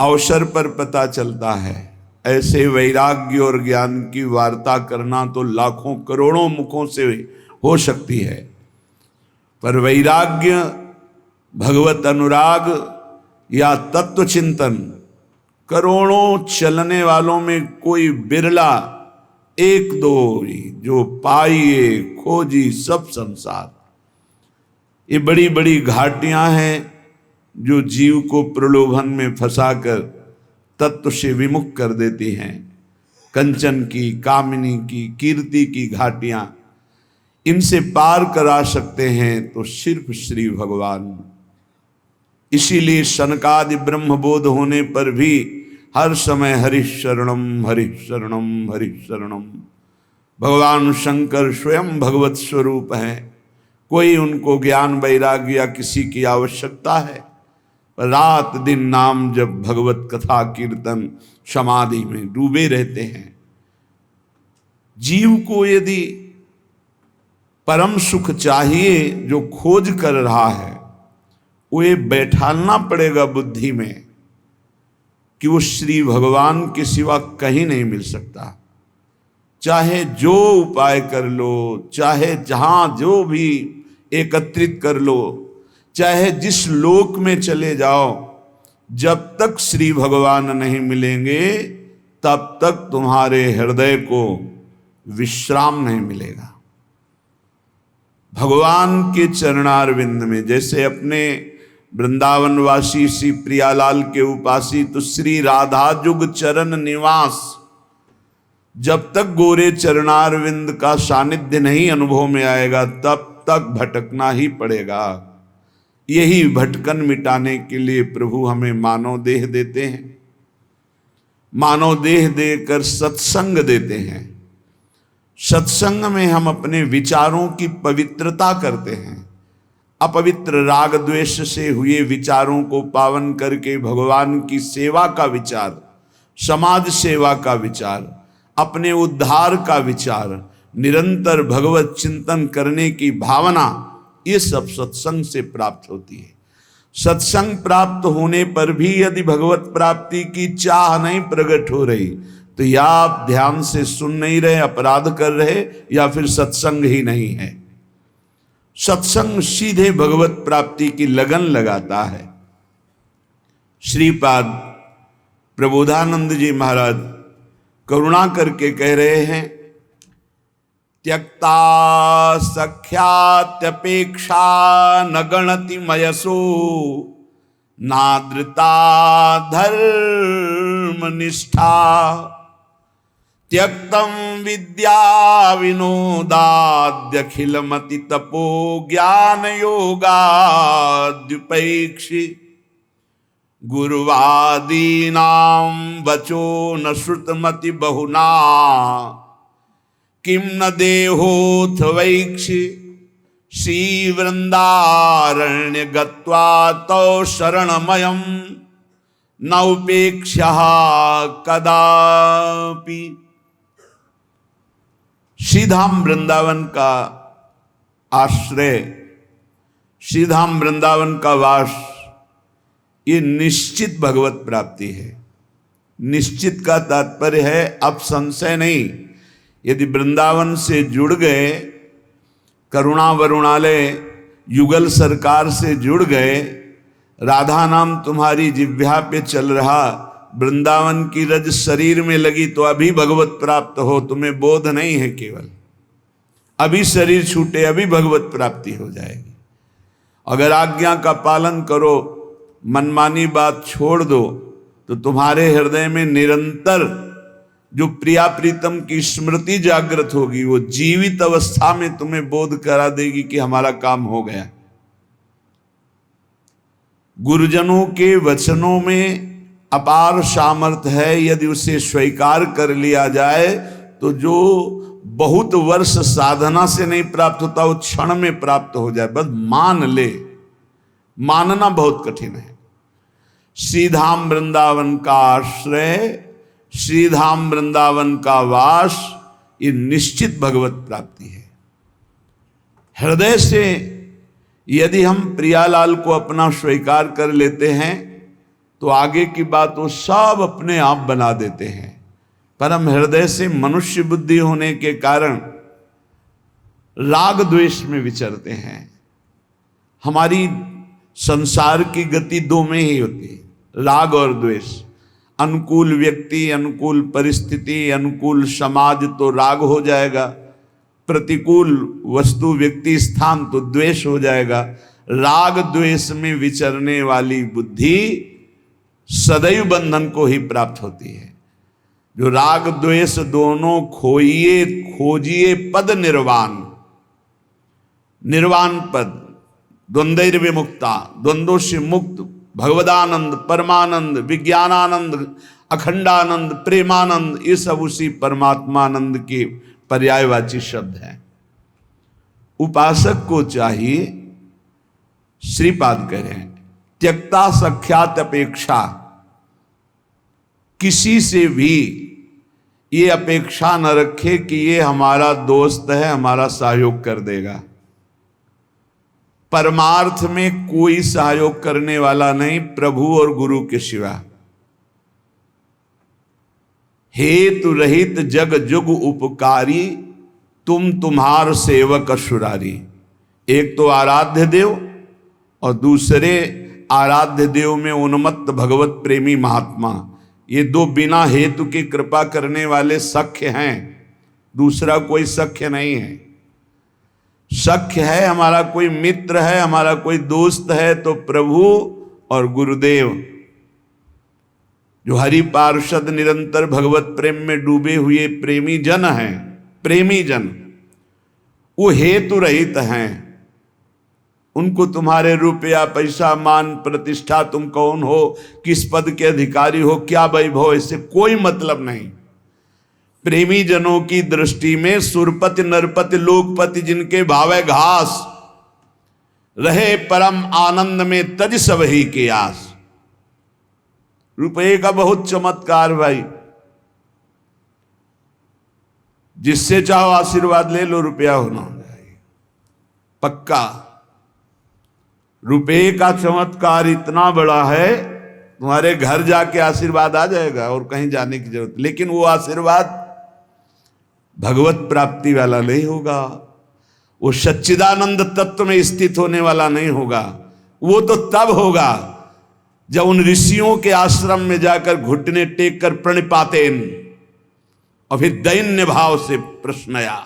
अवसर पर पता चलता है। ऐसे वैराग्य और ज्ञान की वार्ता करना तो लाखों करोड़ों मुखों से हो सकती है, पर वैराग्य, भगवत अनुराग या तत्व चिंतन करोड़ों चलने वालों में कोई बिरला, एक दो ही जो पाइए खोजी सब संसार। ये बड़ी बड़ी घाटियां हैं जो जीव को प्रलोभन में फंसाकर तत्व से विमुख कर देती हैं। कंचन की, कामिनी की, कीर्ति की घाटियां, इनसे पार करा सकते हैं तो सिर्फ श्री भगवान। इसीलिए सनकादि ब्रह्मबोध होने पर भी हर समय हरिशरणम हरिशरणम हरिशरणम। भगवान शंकर स्वयं भगवत स्वरूप हैं, कोई उनको ज्ञान वैराग्य या किसी की आवश्यकता है, पर रात दिन नाम जब भगवत कथा कीर्तन समाधि में डूबे रहते हैं। जीव को यदि परम सुख चाहिए जो खोज कर रहा है, वो ये बैठालना पड़ेगा बुद्धि में कि वो श्री भगवान के सिवा कहीं नहीं मिल सकता। चाहे जो उपाय कर लो, चाहे जहां जो भी एकत्रित कर लो, चाहे जिस लोक में चले जाओ, जब तक श्री भगवान नहीं मिलेंगे तब तक तुम्हारे हृदय को विश्राम नहीं मिलेगा। भगवान के चरणारविंद में, जैसे अपने वृंदावनवासी श्री प्रियालाल के उपासी तो श्री राधा जुग चरण निवास, जब तक गोरे चरणारविंद का सानिध्य नहीं अनुभव में आएगा तब तक भटकना ही पड़ेगा। यही भटकन मिटाने के लिए प्रभु हमें मानव देह देते हैं, मानव देह देकर सत्संग देते हैं। सत्संग में हम अपने विचारों की पवित्रता करते हैं। अपवित्र राग द्वेष से हुए विचारों को पावन करके भगवान की सेवा का विचार, समाज सेवा का विचार, अपने उद्धार का विचार, निरंतर भगवत चिंतन करने की भावना, ये सब सत्संग से प्राप्त होती है। सत्संग प्राप्त होने पर भी यदि भगवत प्राप्ति की चाह नहीं प्रकट हो रही तो या आप ध्यान से सुन नहीं रहे, अपराध कर रहे, या फिर सत्संग ही नहीं है। सत्संग सीधे भगवत प्राप्ति की लगन लगाता है। श्रीपाद प्रबोधानंद जी महाराज करुणा करके कह रहे हैं, त्यक्ता सख्यात्यपेक्षा न गणति मयसो नादृता धर्म निष्ठा त्यक्तम विद्या विनोदाद्यखिलमति तपो ज्ञान योगाद्युपैक्षि गुरुवादीनां वचो न श्रुतमति बहुना किम न देहोथ वैक्षि श्री वृंदारण्य गत्वा तौ शरणमयं न उपेक्ष्यः कदापि। श्रीधाम वृंदावन का आश्रय, श्रीधाम वृंदावन का वास, ये निश्चित भगवत प्राप्ति है। निश्चित का तात्पर्य है अब संशय नहीं। यदि वृंदावन से जुड़ गए, करुणा वरुणालय युगल सरकार से जुड़ गए, राधा नाम तुम्हारी जिह्वा पे चल रहा, वृंदावन की रज शरीर में लगी तो अभी भगवत प्राप्त हो, तुम्हें बोध नहीं है केवल। अभी शरीर छूटे अभी भगवत प्राप्ति हो जाएगी। अगर आज्ञा का पालन करो, मनमानी बात छोड़ दो, तो तुम्हारे हृदय में निरंतर जो प्रिया प्रीतम की स्मृति जागृत होगी, वो जीवित अवस्था में तुम्हें बोध करा देगी कि हमारा काम हो गया। गुरुजनों के वचनों में अपार सामर्थ्य है। यदि उसे स्वीकार कर लिया जाए तो जो बहुत वर्ष साधना से नहीं प्राप्त होता वो क्षण में प्राप्त हो जाए। बस मान ले, मानना बहुत कठिन है। श्रीधाम वृंदावन का आश्रय, श्रीधाम वृंदावन का वास, ये निश्चित भगवत प्राप्ति है। हृदय से यदि हम प्रियालाल को अपना स्वीकार कर लेते हैं तो आगे की बात वो सब अपने आप बना देते हैं। परम हृदय से मनुष्य बुद्धि होने के कारण राग द्वेष में विचरते हैं। हमारी संसार की गति दो में ही होती है, राग और द्वेष। अनुकूल व्यक्ति, अनुकूल परिस्थिति, अनुकूल समाज तो राग हो जाएगा, प्रतिकूल वस्तु व्यक्ति स्थान तो द्वेष हो जाएगा। राग द्वेष में विचरने वाली बुद्धि सदैव बंधन को ही प्राप्त होती है। जो राग द्वेष दोनों खोइए खोजिए पद निर्वाण, निर्वाण पद, द्वंद्वैर विमुक्ता, द्वंद्वों से मुक्त, भगवदानंद, परमानंद, विज्ञानानंद, अखंडानंद, प्रेमानंद, ये सब उसी परमात्मानंद के पर्यायवाची शब्द हैं। उपासक को चाहिए, श्रीपाद कह रहे हैं, त्यक्ता सख्यात अपेक्षा, किसी से भी ये अपेक्षा न रखे कि ये हमारा दोस्त है, हमारा सहयोग कर देगा। परमार्थ में कोई सहयोग करने वाला नहीं प्रभु और गुरु के सिवा। हेतु रहित जग जुग उपकारी, तुम तुम्हार सेवक असुरारी। एक तो आराध्य देव और दूसरे आराध्य देव में उन्मत्त भगवत प्रेमी महात्मा, ये दो बिना हेतु की कृपा करने वाले सख्य हैं, दूसरा कोई सख्य नहीं है। सख्य है, हमारा कोई मित्र है, हमारा कोई दोस्त है तो प्रभु और गुरुदेव, जो हरि पार्षद निरंतर भगवत प्रेम में डूबे हुए प्रेमी जन हैं, प्रेमी जन, वो हेतु रहित हैं। उनको तुम्हारे रुपया पैसा मान प्रतिष्ठा, तुम कौन हो, किस पद के अधिकारी हो, क्या वैभव, इससे कोई मतलब नहीं। प्रेमी जनों की दृष्टि में सुरपति नरपति लोकपति जिनके भावे घास, रहे परम आनंद में तज सब ही के आस। रुपये का बहुत चमत्कार भाई, जिससे चाहो आशीर्वाद ले लो, रुपया होना चाहिए पक्का। रुपये का चमत्कार इतना बड़ा है, तुम्हारे घर जाके आशीर्वाद आ जाएगा और कहीं जाने की जरूरत, लेकिन वो आशीर्वाद भगवत प्राप्ति वाला नहीं होगा, वो सच्चिदानंद तत्व में स्थित होने वाला नहीं होगा। वो तो तब होगा जब उन ऋषियों के आश्रम में जाकर घुटने टेक कर प्रणिपातेन और फिर दैन्य भाव से प्रश्नया,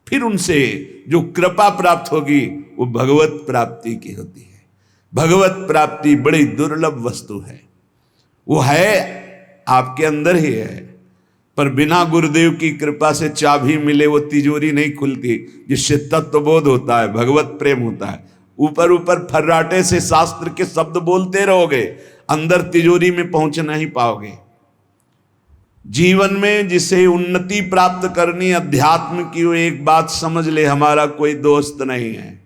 फिर उनसे जो कृपा प्राप्त होगी वो भगवत प्राप्ति की होती है। भगवत प्राप्ति बड़ी दुर्लभ वस्तु है, वो है आपके अंदर ही है, पर बिना गुरुदेव की कृपा से चाबी मिले वो तिजोरी नहीं खुलती, जिससे तत्वबोध होता है, भगवत प्रेम होता है। ऊपर ऊपर फर्राटे से शास्त्र के शब्द बोलते रहोगे, अंदर तिजोरी में पहुंच नहीं पाओगे। जीवन में जिसे उन्नति प्राप्त करनी अध्यात्म की, वो एक बात समझ ले, हमारा कोई दोस्त नहीं है,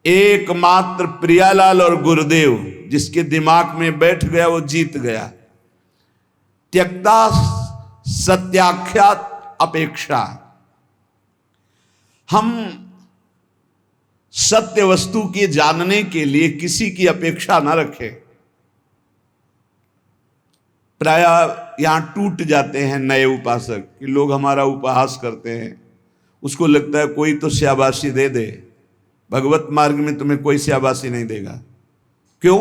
एकमात्र प्रियालाल और गुरुदेव जिसके दिमाग में बैठ गया वो जीत गया। त्यक्ता सत्याख्यात अपेक्षा, हम सत्य वस्तु के जानने के लिए किसी की अपेक्षा न रखें। प्राय यहां टूट जाते हैं नए उपासक कि लोग हमारा उपहास करते हैं, उसको लगता है कोई तो शाबाशी दे दे। भगवत मार्ग में तुम्हें कोई शाबाशी नहीं देगा। क्यों?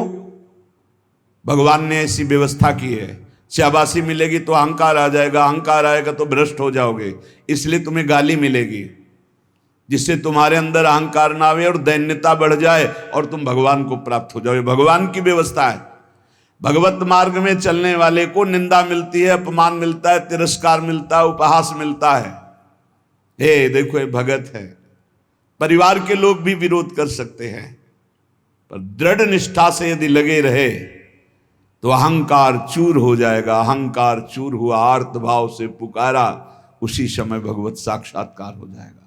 भगवान ने ऐसी व्यवस्था की है। शाबाशी मिलेगी तो अहंकार आ जाएगा, अहंकार आएगा तो भ्रष्ट हो जाओगे, इसलिए तुम्हें गाली मिलेगी, जिससे तुम्हारे अंदर अहंकार ना आवे और दैन्यता बढ़ जाए और तुम भगवान को प्राप्त हो जाओ। भगवान की व्यवस्था है। भगवत मार्ग में चलने वाले को निंदा मिलती है, अपमान मिलता है, तिरस्कार मिलता है, उपहास मिलता है। हे देखो ये भगत है। परिवार के लोग भी विरोध कर सकते हैं, पर दृढ़ निष्ठा से यदि लगे रहे तो अहंकार चूर हो जाएगा। अहंकार चूर हुआ, आर्त भाव से पुकारा, उसी समय भगवत साक्षात्कार हो जाएगा।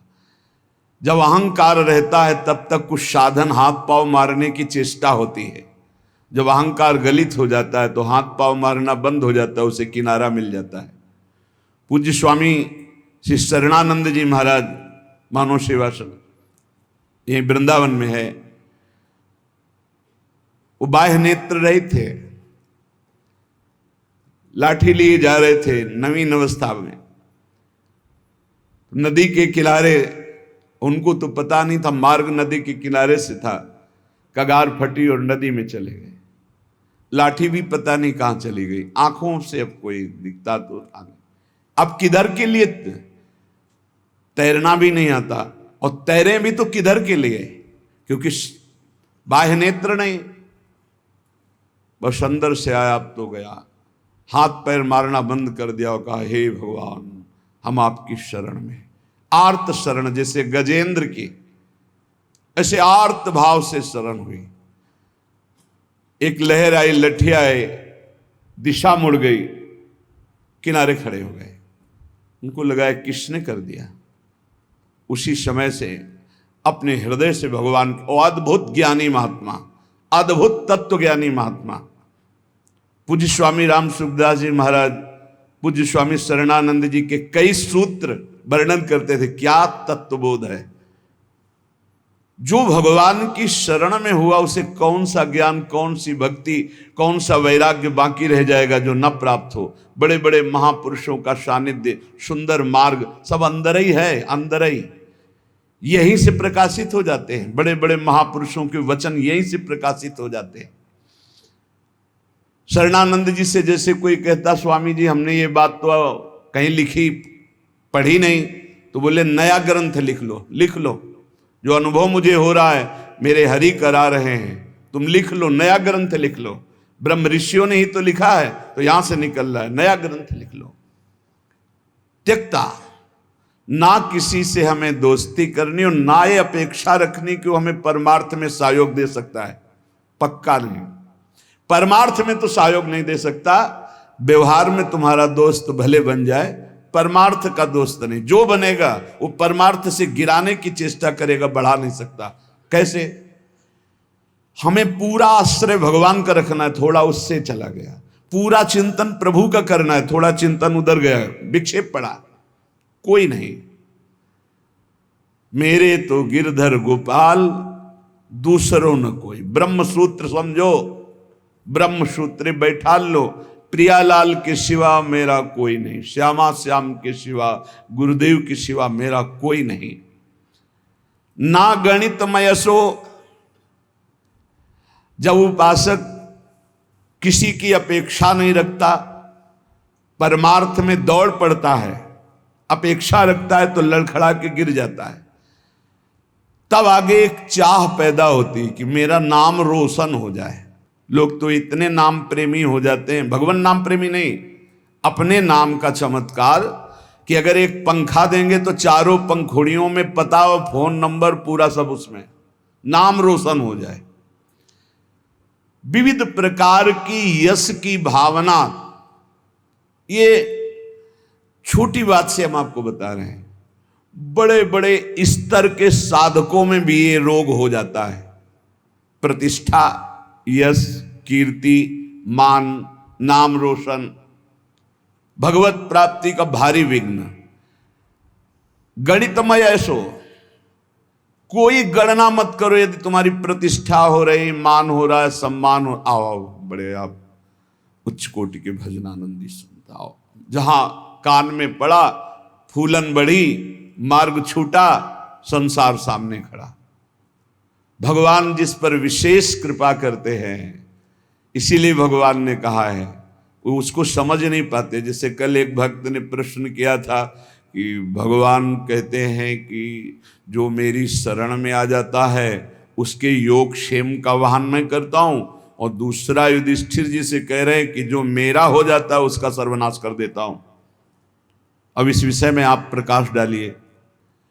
जब अहंकार रहता है तब तक कुछ साधन हाथ पांव मारने की चेष्टा होती है। जब अहंकार गलित हो जाता है तो हाथ पांव मारना बंद हो जाता है, उसे किनारा मिल जाता है। पूज्य स्वामी श्री शरणानंद जी महाराज मानव सेवा समिति ये वृंदावन में है, वो बाह्य नेत्र रहित थे, लाठी लिए जा रहे थे नवीन अवस्था में, नदी के किनारे, उनको तो पता नहीं था मार्ग नदी के किनारे से था, कगार फटी और नदी में चले गए। लाठी भी पता नहीं कहां चली गई, आंखों से अब कोई दिखता तो था नहीं। अब किधर के लिए, तैरना भी नहीं आता, और तैरे भी तो किधर के लिए, क्योंकि बाह्य नेत्र नहीं, बस अंदर से आया अब तो गया, हाथ पैर मारना बंद कर दिया और कहा हे भगवान हम आपकी शरण में। आर्त शरण, जैसे गजेंद्र की, ऐसे आर्त भाव से शरण हुई। एक लहर आई, लठी आए, दिशा मुड़ गई, किनारे खड़े हो गए। उनको लगा किसने कर दिया। उसी समय से अपने हृदय से भगवान, अद्भुत ज्ञानी महात्मा, अद्भुत तत्व ज्ञानी महात्मा, पूज्य स्वामी राम सुखदास जी महाराज, पूज्य स्वामी शरणानंद जी के कई सूत्र वर्णन करते थे। क्या तत्वबोध है। जो भगवान की शरण में हुआ उसे कौन सा ज्ञान, कौन सी भक्ति, कौन सा वैराग्य बाकी रह जाएगा जो न प्राप्त हो। बड़े बड़े महापुरुषों का सानिध्य, सुंदर मार्ग सब अंदर ही है, अंदर ही, यहीं से प्रकाशित हो जाते हैं। बड़े बड़े महापुरुषों के वचन यहीं से प्रकाशित हो जाते हैं। शरणानंद जी से जैसे कोई कहता स्वामी जी हमने ये बात तो कहीं लिखी पढ़ी नहीं, तो बोले नया ग्रंथ लिख लो, लिख लो, जो अनुभव मुझे हो रहा है मेरे हरि करा रहे हैं, तुम लिख लो, नया ग्रंथ लिख लो। ब्रह्म ऋषियों ने ही तो लिखा है, तो यहां से निकल रहा है, नया ग्रंथ लिख लो। त्यक्ता, ना किसी से हमें दोस्ती करनी और ना ये अपेक्षा रखनी कि वो हमें परमार्थ में सहयोग दे सकता है, पक्का नहीं। परमार्थ में तो सहयोग नहीं दे सकता, व्यवहार में तुम्हारा दोस्त भले बन जाए, परमार्थ का दोस्त नहीं। जो बनेगा वो परमार्थ से गिराने की चेष्टा करेगा, बढ़ा नहीं सकता। कैसे? हमें पूरा आश्रय भगवान का रखना है, थोड़ा उससे चला गया। पूरा चिंतन प्रभु का करना है, थोड़ा चिंतन उधर गया, विक्षेप पड़ा, कोई नहीं। मेरे तो गिरधर गोपाल, दूसरों न कोई। ब्रह्म सूत्र समझो, ब्रह्म सूत्र बैठा लो, प्रियालाल के सिवा मेरा कोई नहीं, श्यामा श्याम के सिवा, गुरुदेव के सिवा मेरा कोई नहीं। ना गणित मयसो, जब उपासक किसी की अपेक्षा नहीं रखता, परमार्थ में दौड़ पड़ता है, अपेक्षा रखता है तो लड़खड़ा के गिर जाता है। तब आगे एक चाह पैदा होती है कि मेरा नाम रोशन हो जाए। लोग तो इतने नाम प्रेमी हो जाते हैं, भगवान नाम प्रेमी नहीं, अपने नाम का चमत्कार, कि अगर एक पंखा देंगे तो चारों पंखुड़ियों में पता और फोन नंबर पूरा सब उसमें, नाम रोशन हो जाए। विविध प्रकार की यश की भावना, ये छोटी बात से हम आपको बता रहे हैं, बड़े बड़े स्तर के साधकों में भी ये रोग हो जाता है। प्रतिष्ठा, यश, कीर्ति, मान, नाम रोशन, भगवत प्राप्ति का भारी विघ्न। गणितमय ऐसो, कोई गणना मत करो। यदि तुम्हारी प्रतिष्ठा हो रही, मान हो रहा है, सम्मान हो, आओ बड़े आप उच्च कोटि के भजनानंदी सुनता आओ। जहां कान में पड़ा, फूलन बढ़ी, मार्ग छूटा, संसार सामने खड़ा। भगवान जिस पर विशेष कृपा करते हैं, इसीलिए भगवान ने कहा है, वो उसको समझ नहीं पाते। जैसे कल एक भक्त ने प्रश्न किया था कि भगवान कहते हैं कि जो मेरी शरण में आ जाता है उसके योग क्षेम का वाहन मैं करता हूं, और दूसरा युधिष्ठिर जी से कह रहे हैं कि जो मेरा हो जाता है उसका सर्वनाश कर देता हूं। अब इस विषय में आप प्रकाश डालिए।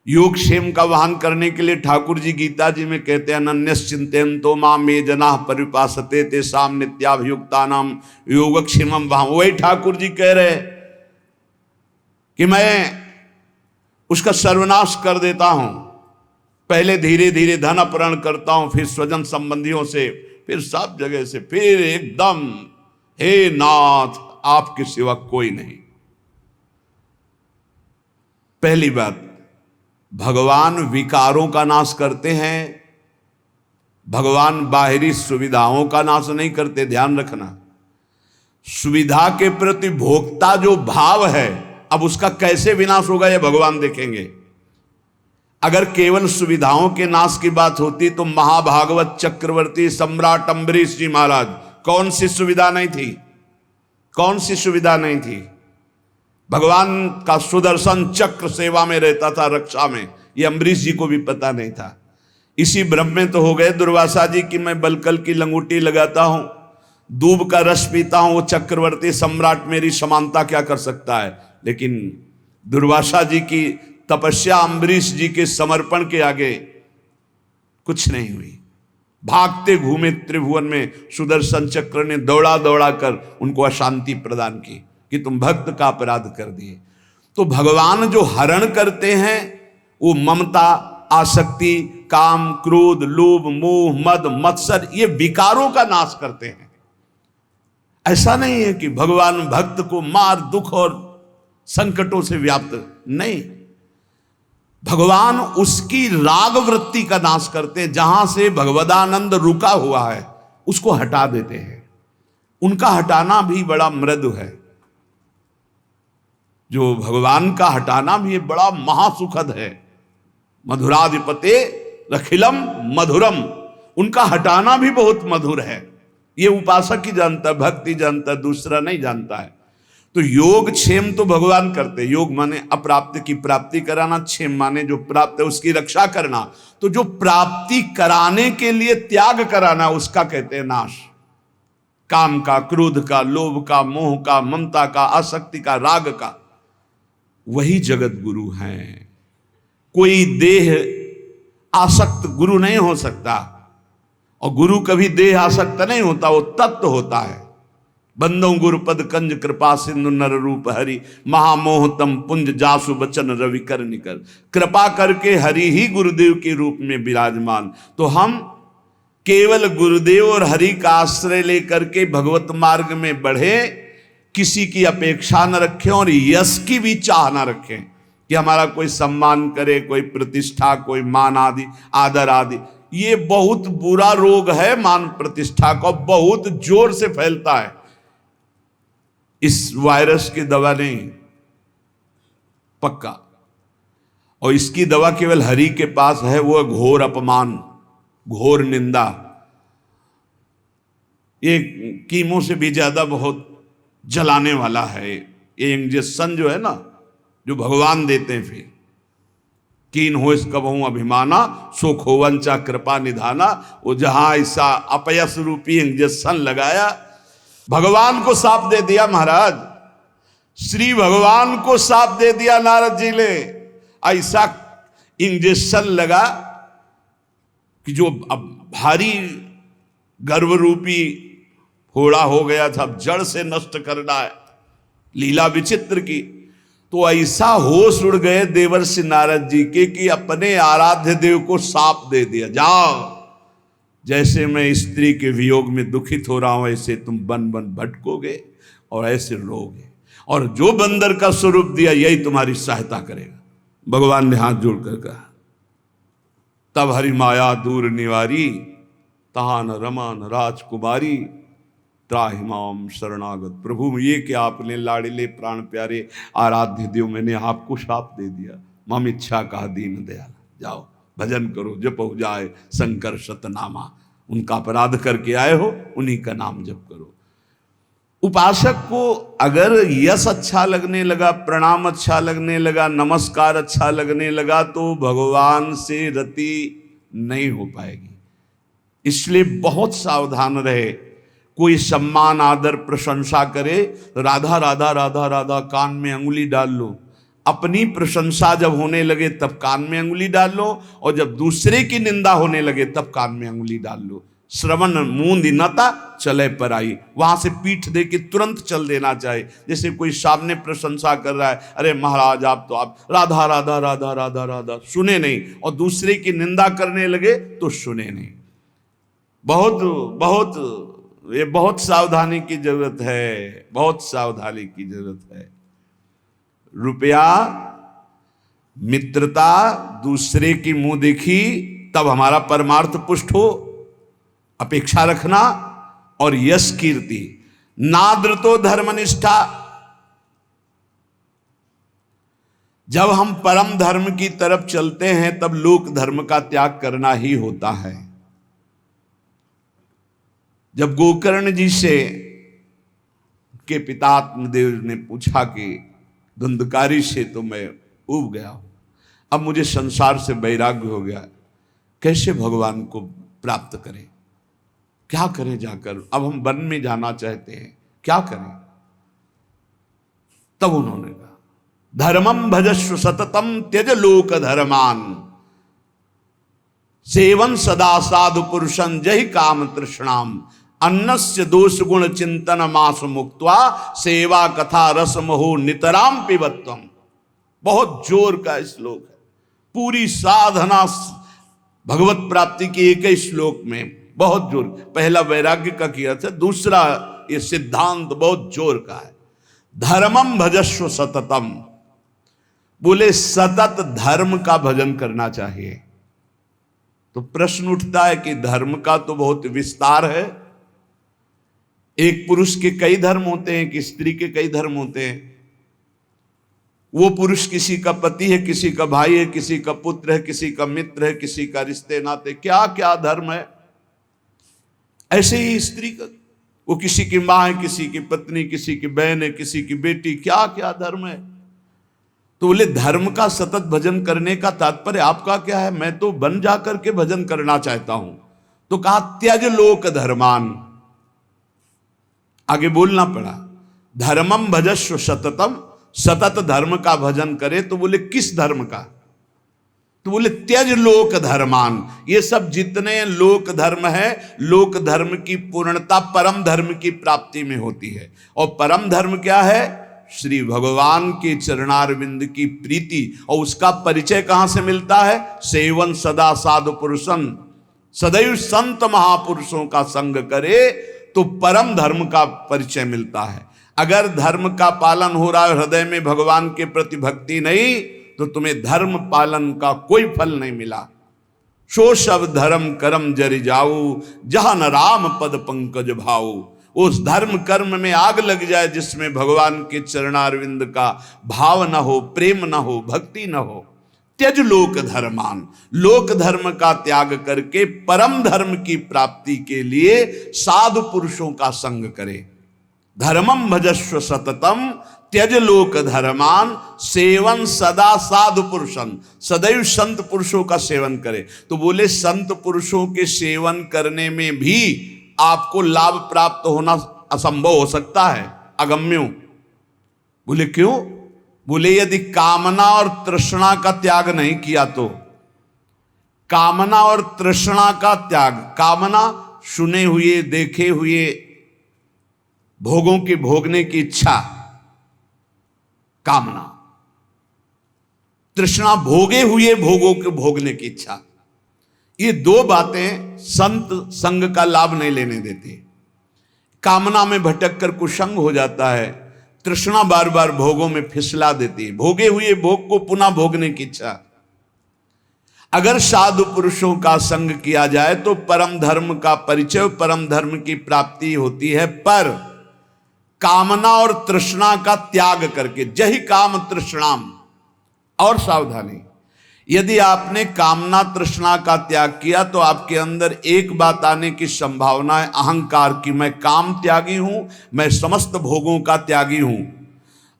योग क्षेम का वाहन करने के लिए ठाकुर जी गीता जी में कहते हैं, अनन्यश्चिन्तयन्तो मां मे जनाः परिपासते तेषां नित्याभियुक्तानां योगक्षेमं वहां। वही ठाकुर जी कह रहे कि मैं उसका सर्वनाश कर देता हूं। पहले धीरे धीरे धन अपहरण करता हूं, फिर स्वजन संबंधियों से, फिर सब जगह से, फिर एकदम हे नाथ आपके सिवा कोई नहीं। पहली बात, भगवान विकारों का नाश करते हैं, भगवान बाहरी सुविधाओं का नाश नहीं करते, ध्यान रखना। सुविधा के प्रति भोक्ता जो भाव है, अब उसका कैसे विनाश होगा ये भगवान देखेंगे। अगर केवल सुविधाओं के नाश की बात होती तो महाभागवत चक्रवर्ती सम्राट अम्बरीश जी महाराज कौन सी सुविधा नहीं थी, कौन सी सुविधा नहीं थी। भगवान का सुदर्शन चक्र सेवा में रहता था, रक्षा में, ये अम्बरीश जी को भी पता नहीं था। इसी भ्रम में तो हो गए दुर्वासा जी कि मैं बलकल की लंगोटी लगाता हूं, दूब का रस पीता हूं, वो चक्रवर्ती सम्राट मेरी समानता क्या कर सकता है। लेकिन दुर्वासा जी की तपस्या अम्बरीश जी के समर्पण के आगे कुछ नहीं हुई। भागते घूमे त्रिभुवन में सुदर्शन चक्र ने दौड़ा दौड़ा कर उनको अशांति प्रदान की कि तुम भक्त का अपराध कर दिए। तो भगवान जो हरण करते हैं वो ममता, आसक्ति, काम, क्रोध, लोभ, मोह, मद, मत्सर, ये विकारों का नाश करते हैं। ऐसा नहीं है कि भगवान भक्त को मार, दुख और संकटों से व्याप्त, नहीं, भगवान उसकी राग वृत्ति का नाश करते हैं। जहां से भगवदानंद रुका हुआ है उसको हटा देते हैं। उनका हटाना भी बड़ा मृदु है, जो भगवान का हटाना भी बड़ा महासुखद है। मधुराधिपते रखिलम मधुरम, उनका हटाना भी बहुत मधुर है। ये उपासक ही जानता है, भक्ति जानता है, दूसरा नहीं जानता है। तो योग क्षेम तो भगवान करते, योग माने अप्राप्त की प्राप्ति कराना, क्षेम माने जो प्राप्त है उसकी रक्षा करना। तो जो प्राप्ति कराने के लिए त्याग कराना उसका कहते हैं नाश। काम का, क्रोध का, लोभ का, मोह का, ममता का, आसक्ति का, राग का, वही जगत गुरु हैं। कोई देह आसक्त गुरु नहीं हो सकता, और गुरु कभी देह आसक्त नहीं होता, वो तत्व होता है। बंदो गुरुपद कंज कृपा सिंधु नर रूप हरि, महामोहतम पुंज जासु बचन रवि कर निकर। कृपा करके हरि ही गुरुदेव के रूप में विराजमान। तो हम केवल गुरुदेव और हरि का आश्रय लेकर के भगवत मार्ग में बढ़े, किसी की अपेक्षा न रखें और यश की भी चाह न रखें कि हमारा कोई सम्मान करे, कोई प्रतिष्ठा, कोई मान आदि, आदर आदि। ये बहुत बुरा रोग है मान प्रतिष्ठा का, बहुत जोर से फैलता है। इस वायरस की दवा नहीं, पक्का, और इसकी दवा केवल हरि के पास है, वो घोर अपमान, घोर निंदा। ये कीमो से भी ज्यादा बहुत जलाने वाला है ये इंजेक्शन जो है ना, जो भगवान देते हैं। फिर कीन हो इस कबहू अभिमाना, सो खोवंचा कृपा निधाना। वो जहां ऐसा अपयस रूपी इंजेक्शन लगाया, भगवान को साफ दे दिया महाराज, श्री भगवान को साफ दे दिया नारद जी ने। ऐसा इंजेक्शन लगा कि जो अब भारी गर्भ रूपी फोड़ा हो गया था, अब जड़ से नष्ट करना है, लीला विचित्र की। तो ऐसा होश उड़ गए देवर्षि नारद जी के कि अपने आराध्य देव को साप दे दिया, जाओ, जैसे मैं स्त्री के वियोग में दुखित हो रहा हूं ऐसे तुम बन बन भटकोगे और ऐसे रोगे, और जो बंदर का स्वरूप दिया यही तुम्हारी सहायता करेगा। भगवान ने हाथ जोड़कर कहा, तब हरि माया दूर निवारी, तहान रमान राजकुमारी, त्राहिमाम शरणागत। प्रभु ये कि आपने लाड़िले प्राण प्यारे आराध्य देव, मैंने आपको शाप दे दिया, मम इच्छा कहा दीन दयाल, जाओ भजन करो, जप हो जाए शंकर शतनामा। उनका अपराध करके आए हो, उन्हीं का नाम जप करो। उपासक को अगर यश अच्छा लगने लगा, प्रणाम अच्छा लगने लगा, नमस्कार अच्छा लगने लगा, तो भगवान से रति नहीं हो पाएगी। इसलिए बहुत सावधान रहे। कोई सम्मान, आदर, प्रशंसा करे, राधा राधा राधा राधा कान में अंगुली डाल लो। अपनी प्रशंसा जब होने लगे तब कान में अंगुली डाल लो, और जब दूसरे की निंदा होने लगे तब कान में अंगुली डाल लो। श्रवण मूंद नता चले पर आई, वहां से पीठ दे के तुरंत चल देना चाहिए। जैसे कोई सामने प्रशंसा कर रहा है, अरे महाराज आप तो आप राधा राधा राधा राधा राधा, सुने नहीं, और दूसरे की निंदा करने लगे तो सुने नहीं। बहुत बहुत ये बहुत सावधानी की जरूरत है, बहुत सावधानी की जरूरत है। रुपया, मित्रता, दूसरे की मुंह देखी तब हमारा परमार्थ पुष्ट हो, अपेक्षा रखना, और यश कीर्ति। नादृतो धर्मनिष्ठा। जब हम परम धर्म की तरफ चलते हैं तब लोक धर्म का त्याग करना ही होता है। जब गोकर्ण जी से के पिता आत्मदेव ने पूछा कि धुंधकारी से तो मैं ऊब गया हूं, अब मुझे संसार से वैराग्य हो गया, कैसे भगवान को प्राप्त करें, क्या करें जाकर, अब हम वन में जाना चाहते हैं, क्या करें। तब उन्होंने कहा धर्मम भजस्व सततम त्यज लोक धर्मान सेवन सदा साधु पुरुषं जहि काम तृष्णाम अन्नस्य दोष गुण चिंतन मास मुक्त्वा सेवा कथा रस मोहो नितराम पिबत्वम। बहुत जोर का श्लोक है, पूरी साधना भगवत प्राप्ति की एक ही श्लोक में बहुत जोर। पहला वैराग्य का किया था, दूसरा ये सिद्धांत बहुत जोर का है। धर्मम भजस्व सततम, बोले सतत धर्म का भजन करना चाहिए। तो प्रश्न उठता है कि धर्म का तो बहुत विस्तार है, एक पुरुष के कई धर्म होते हैं, कि स्त्री के कई धर्म होते हैं। वो पुरुष किसी का पति है, किसी का भाई है, किसी का पुत्र है, किसी का मित्र है, किसी का रिश्ते नाते, क्या क्या धर्म है। ऐसे ही स्त्री का, वो किसी की मां है, किसी की पत्नी, किसी की बहन है, किसी की बेटी, क्या क्या धर्म है। तो बोले धर्म का सतत भजन करने का तात्पर्य आपका क्या है। मैं तो बन जाकर के भजन करना चाहता हूं। तो कहा त्यज लोक धर्मान, आगे बोलना पड़ा धर्मम भजस्व सततम, सतत धर्म का भजन करे। तो बोले किस धर्म का, तो बोले त्यज लोक धर्मान। ये सब जितने लोक धर्म है, लोक धर्म की पूर्णता परम धर्म की प्राप्ति में होती है। और परम धर्म क्या है, श्री भगवान के चरणारविंद की प्रीति। और उसका परिचय कहां से मिलता है, सेवन सदा साधु पुरुषन, सदैव संत महापुरुषों का संग करे तो परम धर्म का परिचय मिलता है। अगर धर्म का पालन हो रहा है, हृदय में भगवान के प्रति भक्ति नहीं, तो तुम्हें धर्म पालन का कोई फल नहीं मिला। सो सब धर्म कर्म जरि जाऊ, जहां न राम पद पंकज भाऊ। उस धर्म कर्म में आग लग जाए जिसमें भगवान के चरणारविंद का भाव न हो, प्रेम न हो, भक्ति न हो। त्यज लोक धर्मान, लोक धर्म का त्याग करके परम धर्म की प्राप्ति के लिए साधु पुरुषों का संग करे। धर्मम भजस्व सततम त्यज लोक धर्मान सेवन सदा साधु पुरुषन, सदैव संत पुरुषों का सेवन करे। तो बोले संत पुरुषों के सेवन करने में भी आपको लाभ प्राप्त होना असंभव हो सकता है, अगम्य। बोले क्यों, बोले यदि कामना और तृष्णा का त्याग नहीं किया तो। कामना और तृष्णा का त्याग, कामना सुने हुए देखे हुए भोगों के भोगने की इच्छा कामना, तृष्णा भोगे हुए भोगों के भोगने की इच्छा। ये दो बातें संत संग का लाभ नहीं लेने देती। कामना में भटक कर कुसंग हो जाता है, तृष्णा बार बार भोगों में फिसला देती है, भोगे हुए भोग को पुनः भोगने की इच्छा। अगर साधु पुरुषों का संग किया जाए तो परम धर्म का परिचय, परम धर्म की प्राप्ति होती है। पर कामना और तृष्णा का त्याग करके, जहि काम तृष्णाम। और सावधानी, यदि आपने कामना तृष्णा का त्याग किया तो आपके अंदर एक बात आने की संभावना है, अहंकार की। मैं काम त्यागी हूं, मैं समस्त भोगों का त्यागी हूं।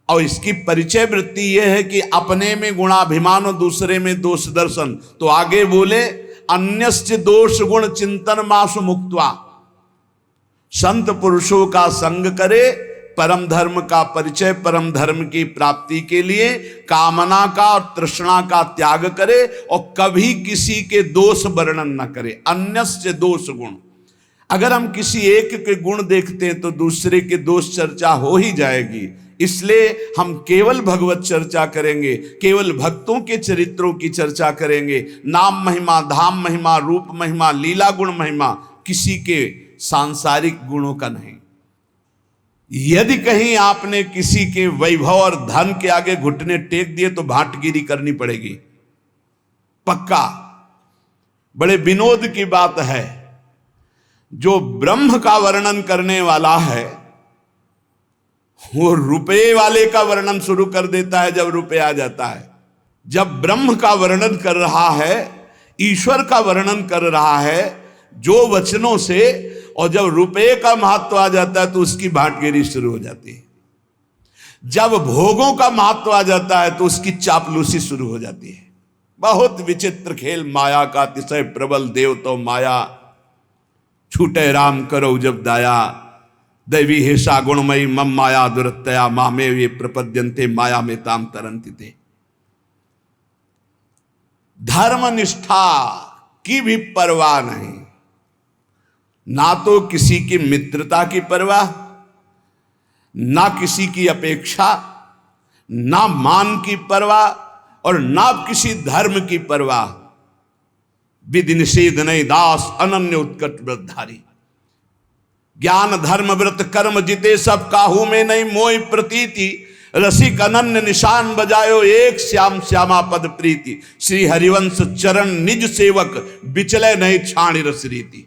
और इसकी परिचय वृत्ति यह है कि अपने में गुणाभिमान और दूसरे में दोष दर्शन। तो आगे बोले अन्यस्य दोष गुण चिंतन मासु मुक्त्वा, संत पुरुषों का संग करे, परम धर्म का परिचय, परम धर्म की प्राप्ति के लिए कामना का और तृष्णा का त्याग करे और कभी किसी के दोष वर्णन न करे। अन्यस्य दोष गुण, अगर हम किसी एक के गुण देखते हैं तो दूसरे के दोष चर्चा हो ही जाएगी। इसलिए हम केवल भगवत चर्चा करेंगे, केवल भक्तों के चरित्रों की चर्चा करेंगे। नाम महिमा, धाम महिमा, रूप महिमा, लीला गुण महिमा, किसी के सांसारिक गुणों का नहीं। यदि कहीं आपने किसी के वैभव और धन के आगे घुटने टेक दिए तो भाटगिरी करनी पड़ेगी, पक्का। बड़े विनोद की बात है, जो ब्रह्म का वर्णन करने वाला है वो रुपये वाले का वर्णन शुरू कर देता है जब रुपये आ जाता है। जब ब्रह्म का वर्णन कर रहा है, ईश्वर का वर्णन कर रहा है जो वचनों से, और जब रुपये का महत्व आ जाता है तो उसकी भाटगिरी शुरू हो जाती है। जब भोगों का महत्व आ जाता है तो उसकी चापलूसी शुरू हो जाती है। बहुत विचित्र खेल माया का, अतिशय प्रबल देव तो माया, छूटे राम करो जब दाया, दैवी हेषा गुणमयी मम माया दुरतया मामे वे प्रपद्यन्ते माया में ताम तरंति ते। धर्मनिष्ठा की भी परवाह नहीं, ना तो किसी की मित्रता की परवाह, ना किसी की अपेक्षा, ना मान की परवाह, और ना किसी धर्म की परवाह। विधि निषेध नहीं दास अनन्य उत्कट व्रतधारी, ज्ञान धर्म व्रत कर्म जिते सब काहू में नहीं मोहि प्रतीति, रसिक अनन्य निशान बजायो एक श्याम श्यामा पद प्रीति, श्री हरिवंश चरण निज सेवक बिचले नहीं छाणी रस रीति।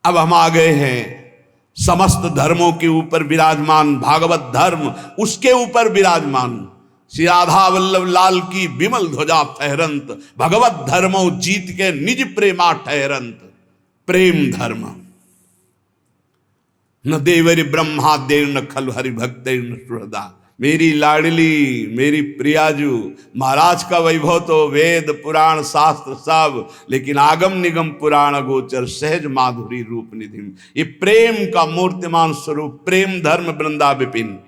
अब हम आ गए हैं समस्त धर्मों के ऊपर विराजमान भागवत धर्म, उसके ऊपर विराजमान श्री राधा वल्लभ लाल की विमल ध्वजा फहरंत, भगवत धर्मो जीत के निज प्रेमा ठहरंत। प्रेम धर्म न देवरि ब्रह्मा देव न खल हरि भक्त न सुहृदा। मेरी लाडली, मेरी प्रियाजू, महाराज का वैभव तो वेद पुराण शास्त्र सब, लेकिन आगम निगम पुराण गोचर सहज माधुरी रूप निधि। ये प्रेम का मूर्तिमान स्वरूप, प्रेम धर्म वृंदा विपिन।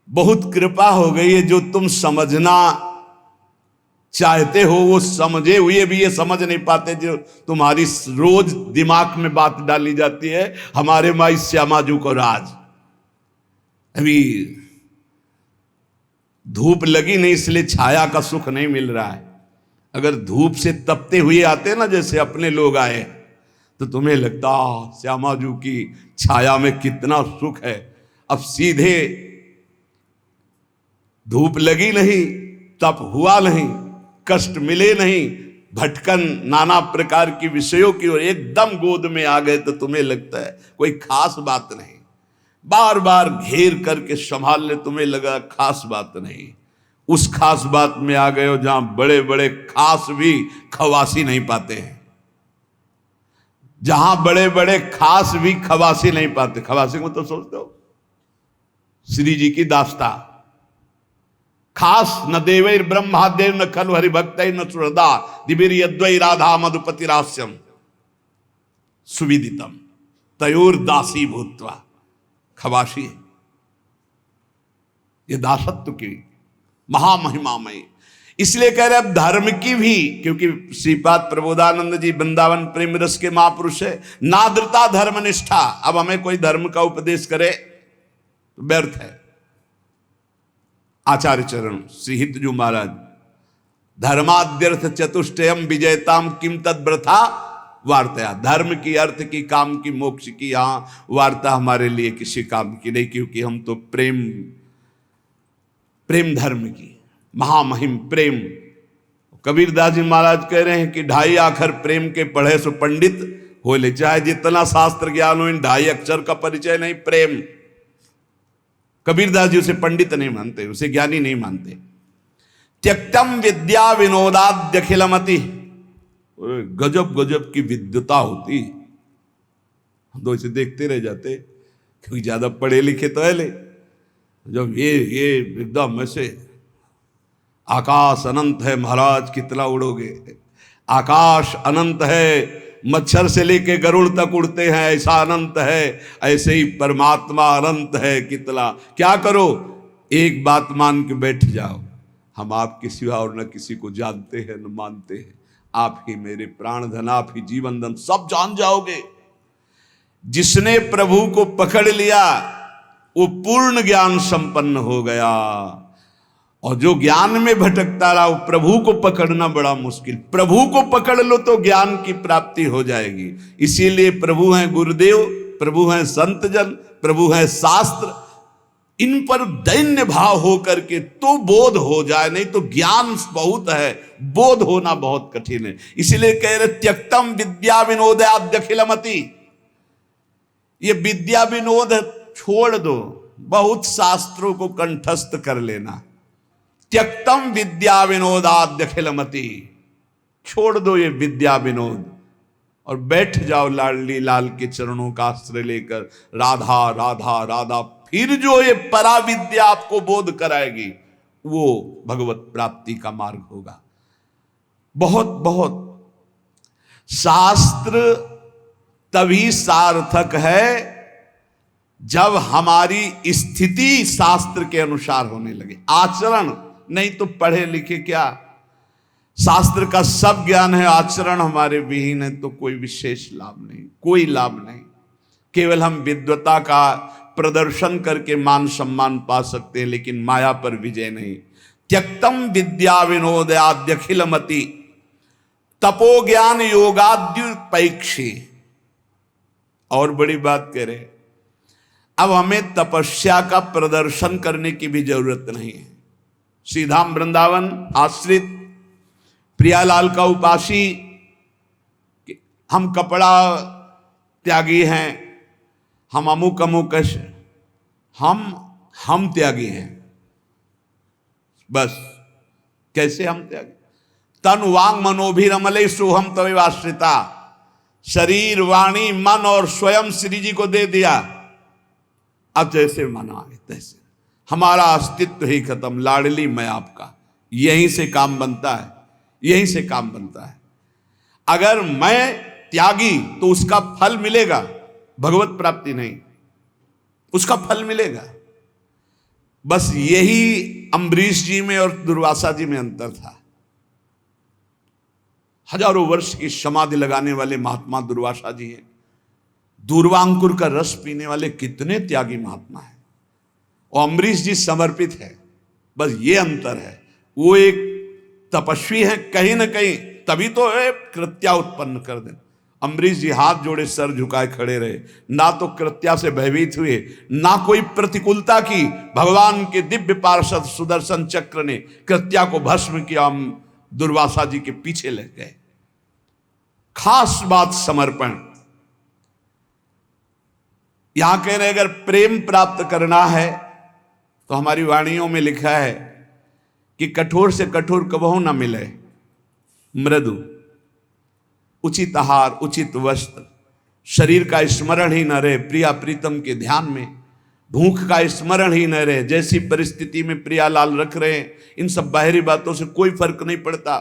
बहुत कृपा हो गई है, जो तुम समझना चाहते हो वो समझे हुए भी ये समझ नहीं पाते, जो तुम्हारी रोज दिमाग में बात डाली जाती है। हमारे माई श्यामाजू को राज, अभी धूप लगी नहीं इसलिए छाया का सुख नहीं मिल रहा है। अगर धूप से तपते हुए आते ना, जैसे अपने लोग आए, तो तुम्हें लगता श्यामाजू की छाया में कितना सुख है। अब सीधे धूप लगी नहीं, तप हुआ नहीं, कष्ट मिले नहीं, भटकन नाना प्रकार की विषयों की ओर एकदम गोद में आ गए, तो तुम्हें लगता है कोई खास बात नहीं। बार बार घेर करके संभाल ले, तुम्हें लगा खास बात नहीं। उस खास बात में आ गए हो जहां बड़े बड़े खास भी खवासी नहीं पाते हैं, जहां बड़े बड़े खास भी खवासी नहीं पाते। खवासी को तो सोचते हो श्री जी की दास्ता, खास न देवैर ब्रह्मा देव न खलु हरिभक्त न सुहृदा, दिवीर यद्वै राधा मधुपति रास्यम सुविदितम तयोर दासी भूत्वा। खवासी है ये दासत्व की महामहिमामय। इसलिए कह रहे अब धर्म की भी, क्योंकि श्रीपाद प्रबोधानंद जी वृंदावन प्रेम रस के महापुरुष है, नाद्रता धर्म निष्ठा। अब हमें कोई धर्म का उपदेश करे तो व्यर्थ है। आचार्य चरण श्री हितजू महाराज, धर्माद्यर्थ चतुष्टयम विजयताम किम तद व्रथा वार्ता। धर्म की, अर्थ की, काम की, मोक्ष की यहाँ वार्ता हमारे लिए किसी काम की नहीं, क्योंकि हम तो प्रेम धर्म की महामहिम प्रेम। कबीरदास जी महाराज कह रहे हैं कि 2.5 अक्षर प्रेम के पढ़े सो पंडित हो ले, चाहे जितना शास्त्र ज्ञान हो, इन 2.5 अक्षर का परिचय नहीं प्रेम। कबीरदास जी उसे पंडित नहीं मानते, उसे ज्ञानी नहीं मानते। त्यक्तम विद्या विनोदाद्य अखिलमति, गजब गजब की विद्वता होती, हम तो इसे देखते रह जाते, क्योंकि ज्यादा पढ़े लिखे तो है ले। जब ये एकदम ऐसे आकाश अनंत है महाराज, कितना उड़ोगे, आकाश अनंत है, मच्छर से लेके गरुड़ तक उड़ते हैं, ऐसा अनंत है। ऐसे ही परमात्मा अनंत है, कितना क्या करो, एक बात मान के बैठ जाओ, हम आपके सिवा और न किसी को जानते हैं न मानते हैं, आप ही मेरे प्राण धन, आप ही जीवन धन, सब जान जाओगे। जिसने प्रभु को पकड़ लिया वो पूर्ण ज्ञान संपन्न हो गया, और जो ज्ञान में भटकता रहा वो प्रभु को पकड़ना बड़ा मुश्किल। प्रभु को पकड़ लो तो ज्ञान की प्राप्ति हो जाएगी। इसीलिए प्रभु हैं गुरुदेव, प्रभु हैं संतजन, प्रभु हैं शास्त्र, इन पर दैन्य भाव हो करके तो बोध हो जाए, नहीं तो ज्ञान बहुत है, बोध होना बहुत कठिन है। इसीलिए कह रहे त्यक्तम विद्या विनोदाद्य अखिलमति। ये विद्या विनोद छोड़ दो, बहुत शास्त्रों को कंठस्थ कर लेना। त्यक्तम विद्या विनोदाद्य खिलमती, छोड़ दो ये विद्या विनोद और बैठ जाओ लाडली लाल के चरणों का आश्रय लेकर। राधा राधा राधा, फिर जो ये परा विद्या आपको बोध कराएगी वो भगवत प्राप्ति का मार्ग होगा। बहुत बहुत शास्त्र तभी सार्थक है जब हमारी स्थिति शास्त्र के अनुसार होने लगे, आचरण नहीं तो पढ़े लिखे क्या, शास्त्र का सब ज्ञान है, आचरण हमारे विहीन है तो कोई विशेष लाभ नहीं, कोई लाभ नहीं। केवल हम विद्वता का प्रदर्शन करके मान सम्मान पा सकते हैं, लेकिन माया पर विजय नहीं। त्यक्तम विद्या विनोदाद्यखिलमति तपो ज्ञान योगाद्युपैक्षी। और बड़ी बात कह रहे, अब हमें तपस्या का प्रदर्शन करने की भी जरूरत नहीं है। श्रीधाम वृंदावन आश्रित प्रियालाल का उपासी, हम कपड़ा त्यागी हैं, हम अमुक अमुक, हम त्यागी हैं, बस। कैसे हम त्यागी? तन वांग मनोभिरमले सोहम तवे आश्रिता, शरीर वाणी मन और स्वयं श्री जी को दे दिया। अब जैसे मन आए तैसे, हमारा अस्तित्व ही खत्म, लाडली मैं आपका। यहीं से काम बनता है, यहीं से काम बनता है। अगर मैं त्यागी तो उसका फल मिलेगा, भगवत प्राप्ति नहीं, उसका फल मिलेगा। बस यही अम्बरीश जी में और दुर्वासा जी में अंतर था। हजारों वर्ष की समाधि लगाने वाले महात्मा दुर्वासा जी हैं, दूर्वांकुर का रस पीने वाले कितने त्यागी महात्मा हैं, और अम्बरीश जी समर्पित है। बस ये अंतर है, वो एक तपस्वी है कहीं ना कहीं, तभी तो कृत्या उत्पन्न कर दे। अम्बरीश जी हाथ जोड़े सर झुकाए खड़े रहे, ना तो कृत्या से भयभीत हुए, ना कोई प्रतिकूलता की। भगवान के दिव्य पार्षद सुदर्शन चक्र ने कृत्या को भस्म किया, दुर्वासा जी के पीछे लग गए। खास बात समर्पण। यहां कह रहे अगर प्रेम प्राप्त करना है तो हमारी वाणियों में लिखा है कि कठोर से कठोर कबहू ना मिले, मृदु, उचित आहार, उचित वस्त्र, शरीर का स्मरण ही न रहे प्रिया प्रीतम के ध्यान में, भूख का स्मरण ही न रहे। जैसी परिस्थिति में प्रियालाल रख रहे हैं, इन सब बाहरी बातों से कोई फर्क नहीं पड़ता।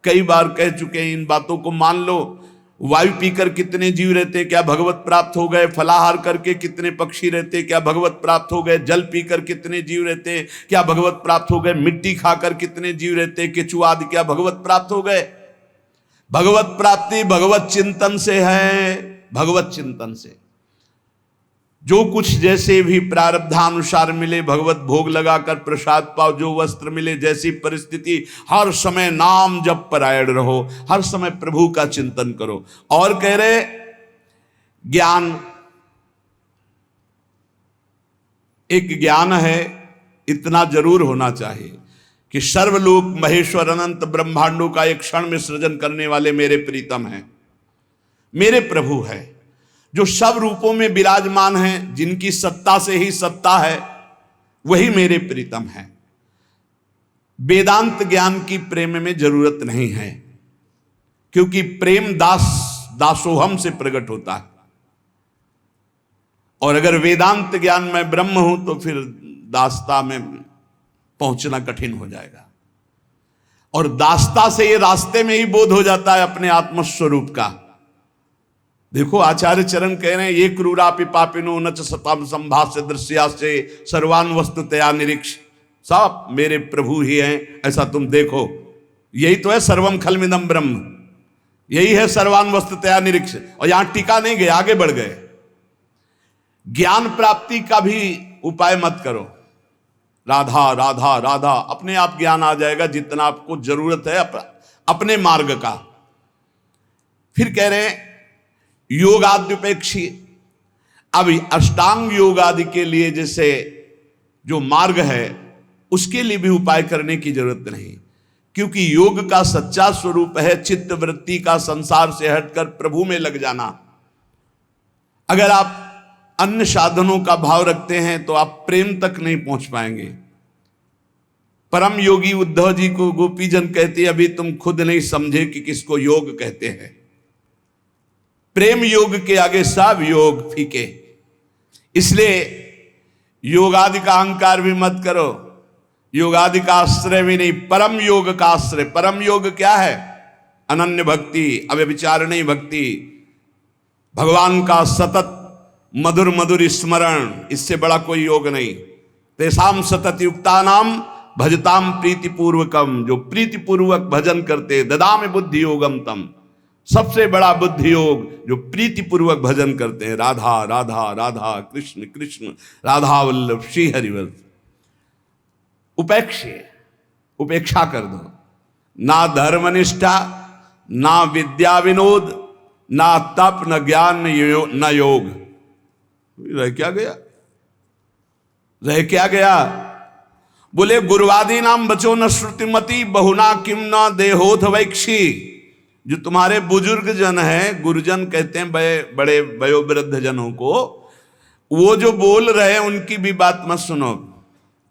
कई बार कह चुके हैं, इन बातों को मान लो। वायु पीकर कितने जीव रहते, क्या भगवत प्राप्त हो गए? फलाहार करके कितने पक्षी रहते, क्या भगवत प्राप्त हो गए? जल पीकर कितने जीव रहते, क्या भगवत प्राप्त हो गए? मिट्टी खाकर कितने जीव रहते, केचुआ आदि, क्या भगवत प्राप्त हो गए? भगवत प्राप्ति भगवत चिंतन से है, भगवत चिंतन से। जो कुछ जैसे भी प्रारब्धानुसार मिले, भगवत भोग लगाकर प्रसाद पाओ, जो वस्त्र मिले, जैसी परिस्थिति, हर समय नाम जप परायण रहो, हर समय प्रभु का चिंतन करो। और कह रहे ज्ञान, एक ज्ञान है, इतना जरूर होना चाहिए कि सर्वलोक महेश्वर अनंत ब्रह्मांडों का एक क्षण में सृजन करने वाले मेरे प्रीतम हैं, मेरे प्रभु है, जो सब रूपों में विराजमान हैं, जिनकी सत्ता से ही सत्ता है, वही मेरे प्रीतम हैं। वेदांत ज्ञान की प्रेम में जरूरत नहीं है, क्योंकि प्रेम दासोहम से प्रकट होता है। और अगर वेदांत ज्ञान में ब्रह्म हूं तो फिर दासता में पहुंचना कठिन हो जाएगा। और दासता से ये रास्ते में ही बोध हो जाता है अपने आत्मस्वरूप का। देखो आचार्य चरण कह रहे हैं, ये क्रूरापि पापिनो न च सताम संभाष्य दृश्या से सर्वान वस्तुतया निरीक्ष। सब मेरे प्रभु ही हैं, ऐसा तुम देखो। यही तो है सर्वम खलमिदम ब्रह्म, यही है सर्वान वस्तुतया निरीक्ष। और यहां टिका नहीं गए, आगे बढ़ गए। ज्ञान प्राप्ति का भी उपाय मत करो, राधा राधा राधा, अपने आप ज्ञान आ जाएगा जितना आपको जरूरत है अपने मार्ग का। फिर कह रहे हैं योगाद्युपेक्षी। अब अष्टांग योग आदि के लिए जैसे जो मार्ग है, उसके लिए भी उपाय करने की जरूरत नहीं, क्योंकि योग का सच्चा स्वरूप है चित्त वृत्ति का संसार से हटकर प्रभु में लग जाना। अगर आप अन्य साधनों का भाव रखते हैं तो आप प्रेम तक नहीं पहुंच पाएंगे। परम योगी उद्धव जी को गोपीजन कहते, अभी तुम खुद नहीं समझे कि किसको योग कहते हैं। प्रेम योग के आगे सब योग फीके। इसलिए योगादि का अहंकार भी मत करो, योगादि का आश्रय भी नहीं, परम योग का आश्रय। परम योग क्या है? अनन्य भक्ति, अव्यभिचारिणी भक्ति, भगवान का सतत मधुर मधुर स्मरण, इससे बड़ा कोई योग नहीं। तेसाम सतत युक्ता नाम भजताम प्रीति पूर्वकम, जो प्रीति पूर्वक भजन करते, ददामि बुद्धि योगम तम, सबसे बड़ा बुद्धि योग जो प्रीति पूर्वक भजन करते हैं। राधा राधा राधा, कृष्ण कृष्ण, राधा वल्लभ श्री हरिवल्लभ। उपेक्षा कर दो। ना धर्मनिष्ठा, ना विद्या विनोद, ना तप, न ज्ञान, न योग। रह क्या गया? रह क्या गया? बोले गुरुवादी नाम बचो न श्रुतिमति, बहुना किम न देहोथ वैक्षी। जो तुम्हारे बुजुर्ग जन हैं, गुरुजन कहते हैं बड़े वयोवृद्ध जनों को, वो जो बोल रहे हैं उनकी भी बात मत सुनो,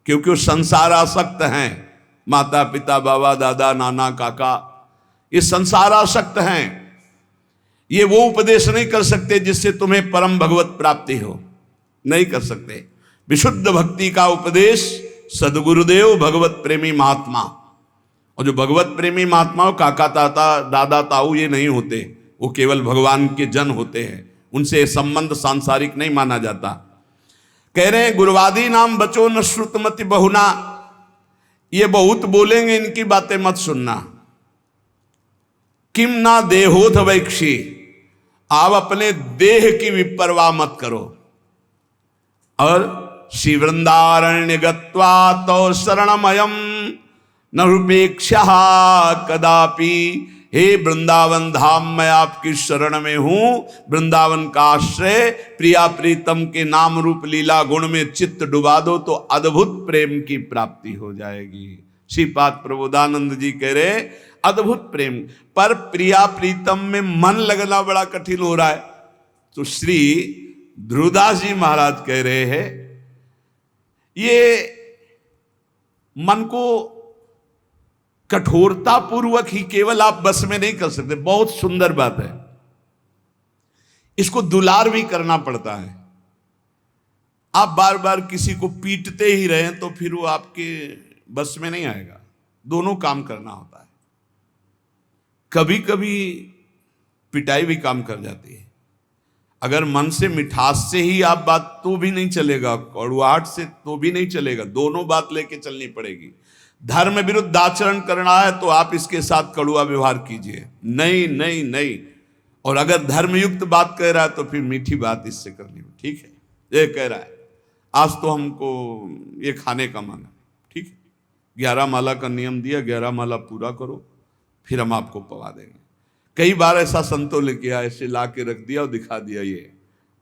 क्योंकि वो संसार आसक्त हैं। माता पिता, बाबा दादा, नाना काका, ये संसार आसक्त हैं। ये वो उपदेश नहीं कर सकते जिससे तुम्हें परम भगवत प्राप्ति हो, नहीं कर सकते। विशुद्ध भक्ति का उपदेश सदगुरुदेव भगवत प्रेमी महात्मा, और जो भगवत प्रेमी महात्मा हो, काका ताता दादा ताऊ ये नहीं होते, वो केवल भगवान के जन होते हैं, उनसे संबंध सांसारिक नहीं माना जाता। कह रहे हैं गुरुवादी नाम बचो न श्रुतमति बहुना, ये बहुत बोलेंगे, इनकी बातें मत सुनना। किम ना देहोथ वैक्षी, आप अपने देह की विपरवाह मत करो। और श्री वृंदारण्य गत्वा तो शरणमयम न रूपेक्षा कदापि, हे वृंदावन धाम मैं आपकी शरण में हूं, वृंदावन का आश्रय, प्रिया प्रीतम के नाम रूप लीला गुण में चित्त डुबा दो तो अद्भुत प्रेम की प्राप्ति हो जाएगी। श्रीपाद प्रबोधानंद जी कह रहे अद्भुत प्रेम, पर प्रिया प्रीतम में मन लगना बड़ा कठिन हो रहा है। तो श्री ध्रुवदास जी महाराज कह रहे हैं ये मन को कठोरता पूर्वक ही केवल आप बस में नहीं कर सकते। बहुत सुंदर बात है, इसको दुलार भी करना पड़ता है। आप बार बार किसी को पीटते ही रहें तो फिर वो आपके बस में नहीं आएगा। दोनों काम करना होता है। कभी कभी पिटाई भी काम कर जाती है। अगर मन से मिठास से ही आप बात तो भी नहीं चलेगा, कड़ुआहट से तो भी नहीं चलेगा, दोनों बात लेके चलनी पड़ेगी। धर्म विरुद्ध आचरण करना है तो आप इसके साथ कड़ुआ व्यवहार कीजिए, नहीं नहीं नहीं। और अगर धर्मयुक्त बात कह रहा है तो फिर मीठी बात इससे करनी हो। ठीक है, ये कह रहा है आज तो हमको ये खाने का मन है, ठीक है, 11 माला का नियम दिया, 11 माला पूरा करो, फिर हम आपको पवा देंगे। कई बार ऐसा संतों ने किया, ऐसे ला के रख दिया और दिखा दिया ये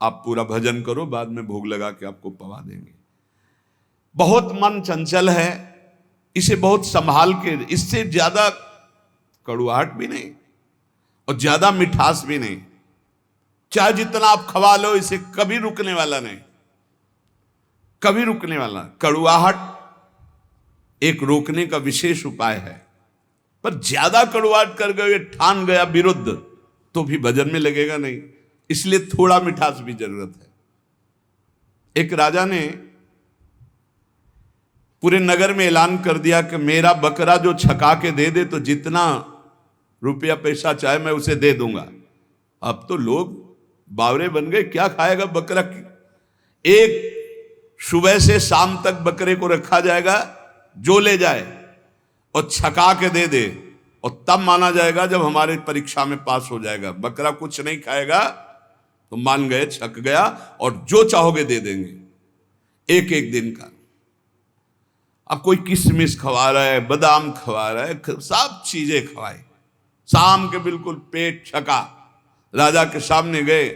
आप पूरा भजन करो, बाद में भोग लगा के आपको पवा देंगे। बहुत मन चंचल है, इसे बहुत संभाल के, इससे ज्यादा कड़ुआहट भी नहीं और ज्यादा मिठास भी नहीं। चाहे जितना आप खवा लो, इसे कभी रुकने वाला नहीं, कभी रुकने वाला। कड़ुआहट एक रोकने का विशेष उपाय है, पर ज्यादा कड़ुआहट कर गए, ठान गया विरुद्ध, तो भी भजन में लगेगा नहीं। इसलिए थोड़ा मिठास भी जरूरत है। एक राजा ने पूरे नगर में ऐलान कर दिया कि मेरा बकरा जो छका के दे दे तो जितना रुपया पैसा चाहे मैं उसे दे दूंगा। अब तो लोग बावरे बन गए, क्या खाएगा बकरा। एक सुबह से शाम तक बकरे को रखा जाएगा, जो ले जाए और छका के दे दे, और तब माना जाएगा जब हमारे परीक्षा में पास हो जाएगा। बकरा कुछ नहीं खाएगा तो मान गए छक गया, और जो चाहोगे दे देंगे एक एक दिन का। अब कोई किशमिश खवा रहा है, बादाम खवा रहा है, सब चीजें खवाई, शाम के बिल्कुल पेट छका। राजा के सामने गए,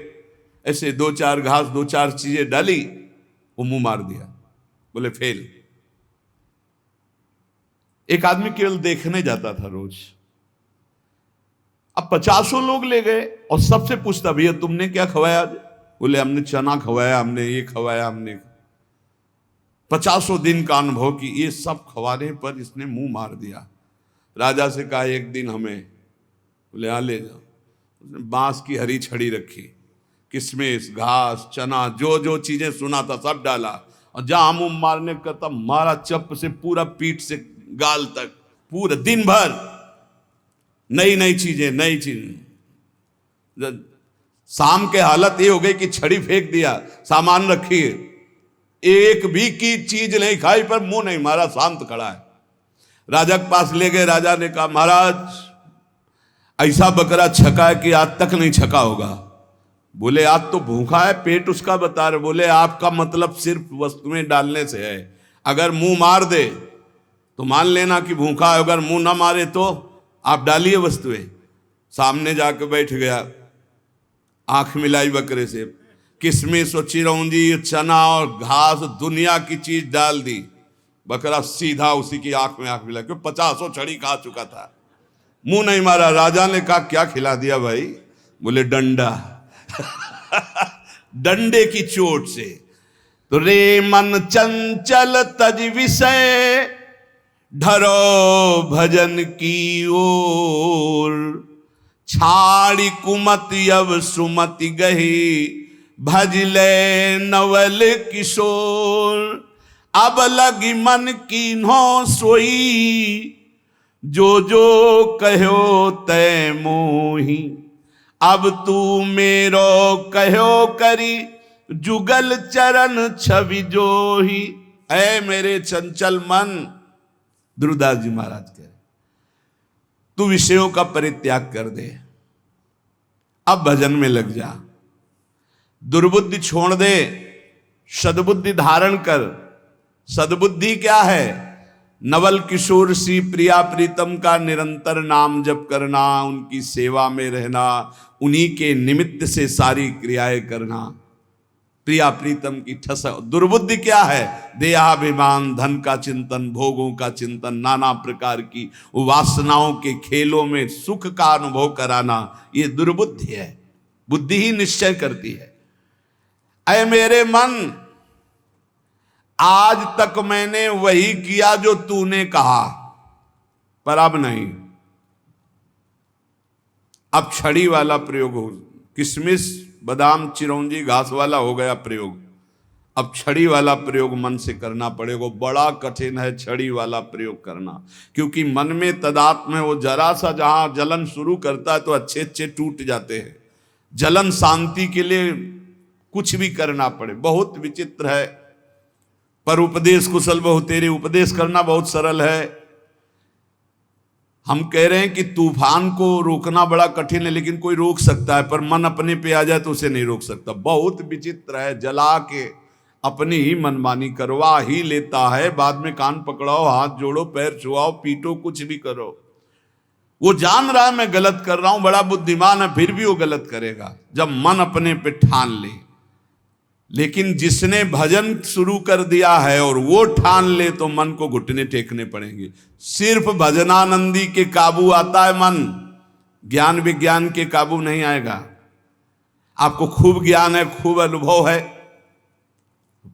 ऐसे 2-4 घास 2-4 चीजें डाली, वो मुंह मार दिया, बोले फेल। एक आदमी केवल देखने जाता था रोज, अब 50 लोग ले गए और सबसे पूछता भैया तुमने क्या खवाया आज। बोले हमने चना खवाया, हमने ये खवाया, हमने 50 दिन का अनुभव कि ये सब खवाने पर इसने मुंह मार दिया। राजा से कहा एक दिन हमें, बोले हाँ ले जाओ। उसने बांस की हरी छड़ी रखी, किशमिश, घास, चना, जो जो चीजें सुना था सब डाला, और जहां मुंह मारने का था मारा चप से पूरा पीठ से गाल तक, पूरा दिन भर नई नई चीजें, नई चीजें। शाम के हालत ये हो गई कि छड़ी फेंक दिया, सामान रखी है, एक भी की चीज नहीं खाई पर मुंह नहीं मारा, शांत खड़ा है। राजा के पास ले गए। राजा ने कहा महाराज ऐसा बकरा छका है कि आज तक नहीं छका होगा। बोले आज तो भूखा है, पेट उसका बता रहे। बोले आपका मतलब सिर्फ वस्तुएं डालने से है, अगर मुंह मार दे तो मान लेना कि भूखा है, अगर मुंह ना मारे तो आप डालिए वस्तुएं। सामने जाके बैठ गया, आंख मिलाई बकरे से, किशमिश और चिरौंजी, चना और घास, दुनिया की चीज डाल दी। बकरा सीधा उसी की आंख में आंख मिला, क्यों 50 छड़ी खा चुका था, मुंह नहीं मारा। राजा ने कहा क्या खिला दिया भाई? बोले डंडा। डंडे की चोट से। तो रे मन चंचल तज विषय, ढरो भजन की ओर, छाड़ी कुमति अब सुमति गही, भजले नवल किशोर। अब लगी मन कीन्हो सोई, जो जो कहो तै मोही। अब तू मेरो कहो करी, जुगल चरण छवि जोही। ऐ मेरे चंचल मन, ध्रुवदास जी महाराज कह रहे, तू विषयों का परित्याग कर दे, अब भजन में लग जा, दुर्बुद्धि छोड़ दे, सद्बुद्धि धारण कर। सद्बुद्धि क्या है? नवल किशोर सी प्रिया प्रीतम का निरंतर नाम जप करना, उनकी सेवा में रहना, उन्हीं के निमित्त से सारी क्रियाएं करना, प्रिया प्रीतम की ठस। दुर्बुद्धि क्या है? देहाभिमान, धन का चिंतन, भोगों का चिंतन, नाना प्रकार की वासनाओं के खेलों में सुख का अनुभव कराना, ये दुर्बुद्धि है। बुद्धि ही निश्चय करती है। ऐ मेरे मन, आज तक मैंने वही किया जो तूने कहा, पर अब नहीं। अब छड़ी वाला प्रयोग हो, किशमिश, बादाम, चिरौंजी, घास वाला हो गया प्रयोग। अब छड़ी वाला प्रयोग मन से करना पड़ेगा। बड़ा कठिन है छड़ी वाला प्रयोग करना, क्योंकि मन में तदात्म है। वो जरा सा जहां जलन शुरू करता है तो अच्छे अच्छे टूट जाते हैं। जलन शांति के लिए कुछ भी करना पड़े, बहुत विचित्र है। पर उपदेश कुशल बहु तेरे, उपदेश करना बहुत सरल है। हम कह रहे हैं कि तूफान को रोकना बड़ा कठिन है, लेकिन कोई रोक सकता है, पर मन अपने पे आ जाए तो उसे नहीं रोक सकता। बहुत विचित्र है, जला के अपनी ही मनमानी करवा ही लेता है। बाद में कान पकड़ाओ, हाथ जोड़ो, पैर छुआओ, पीटो, कुछ भी करो। वो जान रहा है मैं गलत कर रहा हूं, बड़ा बुद्धिमान है, फिर भी वो गलत करेगा जब मन अपने पे ठान ले। लेकिन जिसने भजन शुरू कर दिया है और वो ठान ले तो मन को घुटने टेकने पड़ेंगे। सिर्फ भजनानंदी के काबू आता है मन, ज्ञान विज्ञान के काबू नहीं आएगा। आपको खूब ज्ञान है, खूब अनुभव है,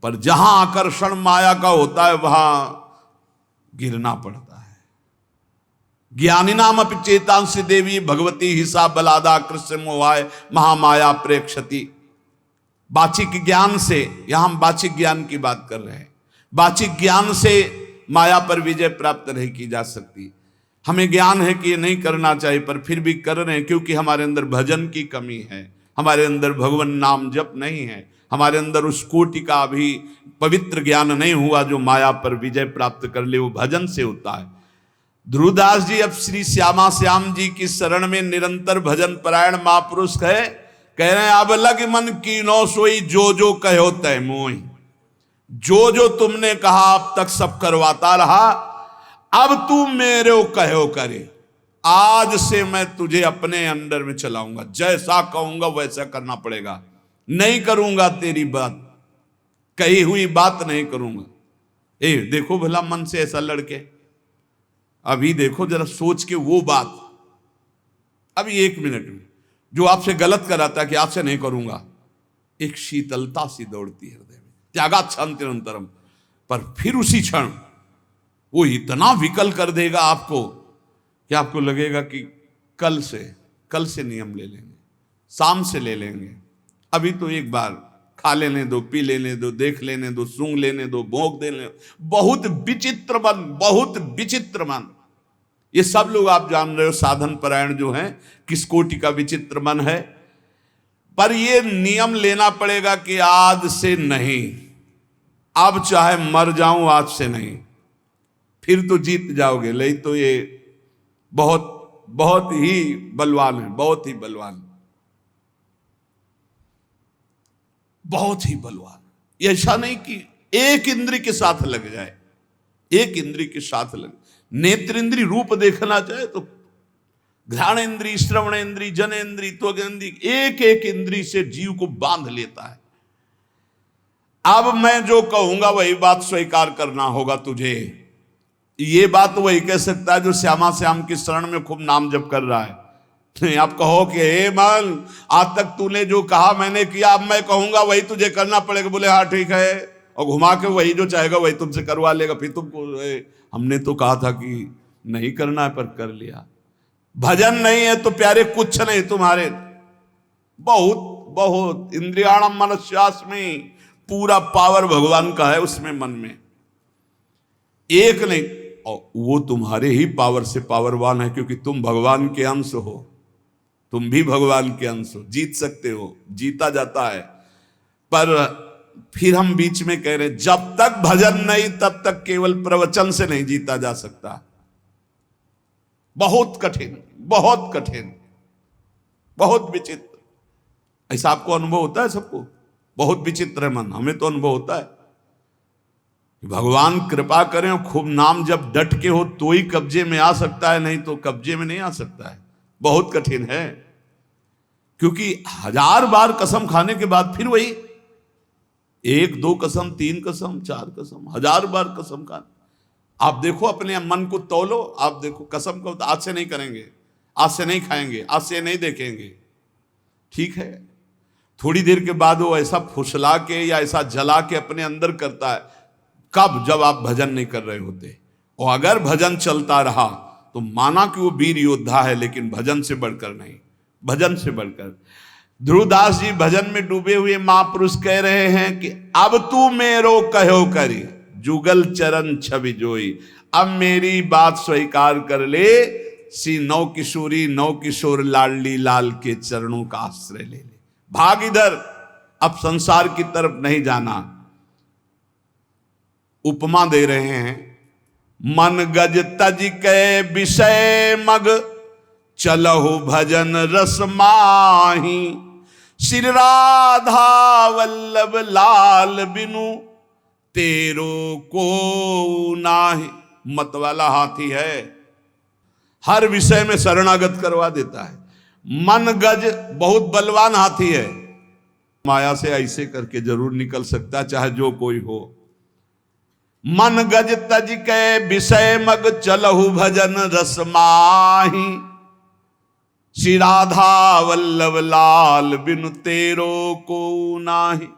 पर जहां आकर्षण माया का होता है वहां गिरना पड़ता है। ज्ञानी नाम अपि चेतांसी देवी, भगवती हिसा बलादा, कृष्ण मोहाय महामाया प्रेक्षति। वाचिक ज्ञान से, यहां हम वाचिक ज्ञान की बात कर रहे हैं, वाचिक ज्ञान से माया पर विजय प्राप्त नहीं की जा सकती। हमें ज्ञान है कि ये नहीं करना चाहिए, पर फिर भी कर रहे हैं, क्योंकि हमारे अंदर भजन की कमी है, हमारे अंदर भगवान नाम जप नहीं है, हमारे अंदर उस कोटि का भी पवित्र ज्ञान नहीं हुआ जो माया पर विजय प्राप्त कर ले। वो भजन से होता है। ध्रुवदास जी अब श्री श्यामा श्याम जी की शरण में निरंतर भजन परायण महापुरुष है। कह रहे हैं अब लग मन कीनो सोई, जो जो कहो तय मोहि। जो जो तुमने कहा अब तक सब करवाता रहा, अब तू मेरे कहो करे। आज से मैं तुझे अपने अंडर में चलाऊंगा, जैसा कहूंगा वैसा करना पड़ेगा। नहीं करूंगा तेरी बात, कही हुई बात नहीं करूंगा। देखो भला मन से ऐसा लड़के, अभी देखो जरा सोच के वो बात, अभी 1 मिनट में जो आपसे गलत कराता है कि आपसे नहीं करूंगा, एक शीतलता सी दौड़ती हृदय में, त्यागाच्छांति निरंतरम। पर फिर उसी क्षण वो इतना विकल कर देगा आपको कि आपको लगेगा कि कल से नियम ले लेंगे, शाम से ले लेंगे, अभी तो एक बार खा लेने दो, पी लेने दो, देख लेने दो, सूंघ लेने दो, भोंक देने दो। बहुत विचित्र मन, बहुत विचित्र मन। ये सब लोग आप जान रहे हो साधन परायण जो हैं किस कोटि का विचित्र मन है। पर ये नियम लेना पड़ेगा कि आज से नहीं, अब चाहे मर जाऊं आज से नहीं, फिर तो जीत जाओगे। नहीं तो ये बहुत बहुत ही बलवान है, बहुत ही बलवान, बहुत ही बलवान। ये ऐसा नहीं कि एक इंद्री के साथ लग जाए, एक इंद्री के साथ लग, नेत्र इंद्री रूप देखना चाहे तो घ्राण इंद्री, श्रवण इंद्री, जन इंद्री, त्वग इंद्री, एक एक इंद्री से जीव को बांध लेता है। अब मैं जो कहूंगा वही बात स्वीकार करना होगा तुझे। ये बात तो वही कह सकता है जो श्यामा श्याम की शरण में खूब नाम जप कर रहा है। नहीं आप कहो कि हे मन, आज तक तूने जो कहा मैंने किया, अब मैं कहूंगा वही तुझे करना पड़ेगा। बोले हाँ ठीक है, और घुमा के वही जो चाहेगा वही तुमसे करवा लेगा। फिर तुमको हमने तो कहा था कि नहीं करना है पर कर लिया। भजन नहीं है तो प्यारे कुछ नहीं तुम्हारे, बहुत बहुत इंद्रियाणम मनस्यास्मि, पूरा पावर भगवान का है उसमें, मन में एक नहीं। और वो तुम्हारे ही पावर से पावरवान है, क्योंकि तुम भगवान के अंश हो, तुम भी भगवान के अंश हो, जीत सकते हो, जीता जाता है। पर फिर हम बीच में कह रहे जब तक भजन नहीं तब तक केवल प्रवचन से नहीं जीता जा सकता। बहुत कठिन, बहुत कठिन, बहुत विचित्र। ऐसा आपको अनुभव होता है सबको? बहुत विचित्र है मन, हमें तो अनुभव होता है। भगवान कृपा करें और खूब नाम जब डट के हो तो ही कब्जे में आ सकता है, नहीं तो कब्जे में नहीं आ सकता है। बहुत कठिन है, क्योंकि 1000 बार कसम खाने के बाद फिर वही 1 2 कसम, 3 कसम, 4 कसम, 1000 बार कसम खाना। आप देखो अपने मन को तौलो, आप देखो कसम को आज से नहीं करेंगे, आज से नहीं खाएंगे, आज से नहीं देखेंगे, ठीक है। थोड़ी देर के बाद वो ऐसा फुसला के या ऐसा जला के अपने अंदर करता है। कब? जब आप भजन नहीं कर रहे होते। और अगर भजन चलता रहा तो माना कि वो वीर योद्धा है, लेकिन भजन से बढ़कर नहीं, भजन से बढ़कर। ध्रुवदास जी भजन में डूबे हुए महापुरुष कह रहे हैं कि अब तू मेरो कहो करी, जुगल चरण छवि जोई। अब मेरी बात स्वीकार कर ले, सी नौ किशोरी नौ किशोर लाडली लाल के चरणों का आश्रय ले ले। भाग इधर, अब संसार की तरफ नहीं जाना। उपमा दे रहे हैं, मन गज तज के विषय मग, चलहु भजन रस माही। श्री राधा वल्लभ लाल बिनु, तेरो को नाही। मत वाला हाथी है, हर विषय में शरणागत करवा देता है। मन गज बहुत बलवान हाथी है, माया से ऐसे करके जरूर निकल सकता, चाहे जो कोई हो। मन गज तज के विषय मग, चलहु भजन रस माही। श्री राधा वल्लभ लाल बिनु, तेरो को नाही।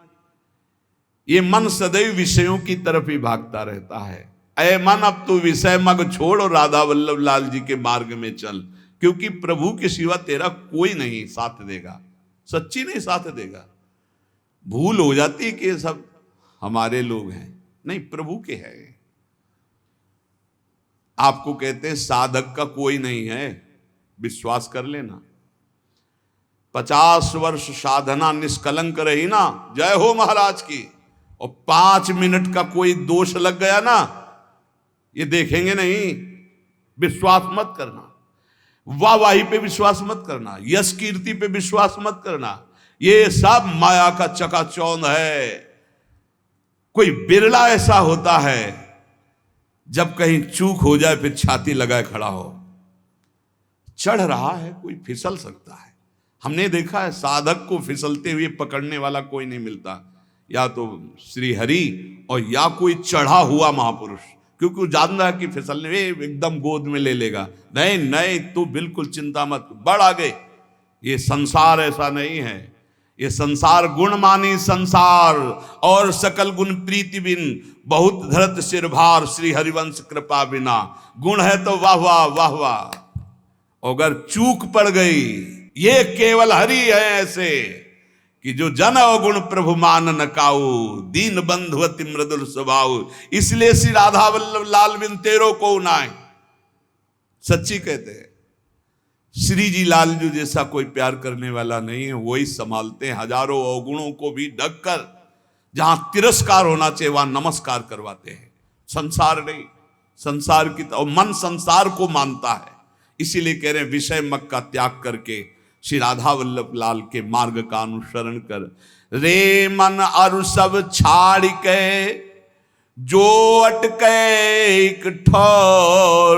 ये मन सदैव विषयों की तरफ ही भागता रहता है। ऐ मन, अब तू विषय मग छोड़ और राधा वल्लभ लाल जी के मार्ग में चल, क्योंकि प्रभु के सिवा तेरा कोई नहीं साथ देगा, सच्ची नहीं साथ देगा। भूल हो जाती है कि ये सब हमारे लोग हैं, नहीं प्रभु के हैं। आपको कहते हैं साधक का कोई नहीं है, विश्वास कर लेना। 50 वर्ष साधना निष्कलंक रही ना, जय हो महाराज की, और 5 मिनट का कोई दोष लग गया ना, ये देखेंगे नहीं। विश्वास मत करना, वाहवाही पे विश्वास मत करना, यश कीर्ति पे विश्वास मत करना। ये सब माया का चकाचौंध है। कोई बिरला ऐसा होता है जब कहीं चूक हो जाए फिर छाती लगाए खड़ा हो। चढ़ रहा है, कोई फिसल सकता है। हमने देखा है साधक को फिसलते हुए पकड़ने वाला कोई नहीं मिलता, या तो श्री हरि और या कोई चढ़ा हुआ महापुरुष, क्योंकि वो जान रहा है कि फिसलने में एकदम गोद में ले लेगा। नहीं नहीं, तू बिल्कुल चिंता मत, बढ़ आगे। ये संसार ऐसा नहीं है, ये संसार गुण मानी संसार और सकल गुण प्रीति बिन, बहुत धरत सिर भार श्री हरिवंश कृपा बिना। गुण है तो वाह वाह वाह वाह, अगर चूक पड़ गई ये केवल हरि है ऐसे कि जो जन अवगुण प्रभु मान न काऊ, दीन बंधु अति मृदुल स्वभाव। इसलिए श्री राधा वल्लभ लाल बिन तेरो को नाय। सच्ची कहते हैं श्री जी लालजू जैसा कोई प्यार करने वाला नहीं है, वही संभालते हैं हजारों अवगुणों को भी ढककर। जहां तिरस्कार होना चाहिए वहां नमस्कार करवाते हैं। संसार नहीं, संसार की और मन संसार को मानता है, इसीलिए कह रहे हैं विषय मग का त्याग करके श्री राधा वल्लभ लाल के मार्ग का अनुसरण कर। रे मन अरु सब छाड़ के जो अटके एक ठौर,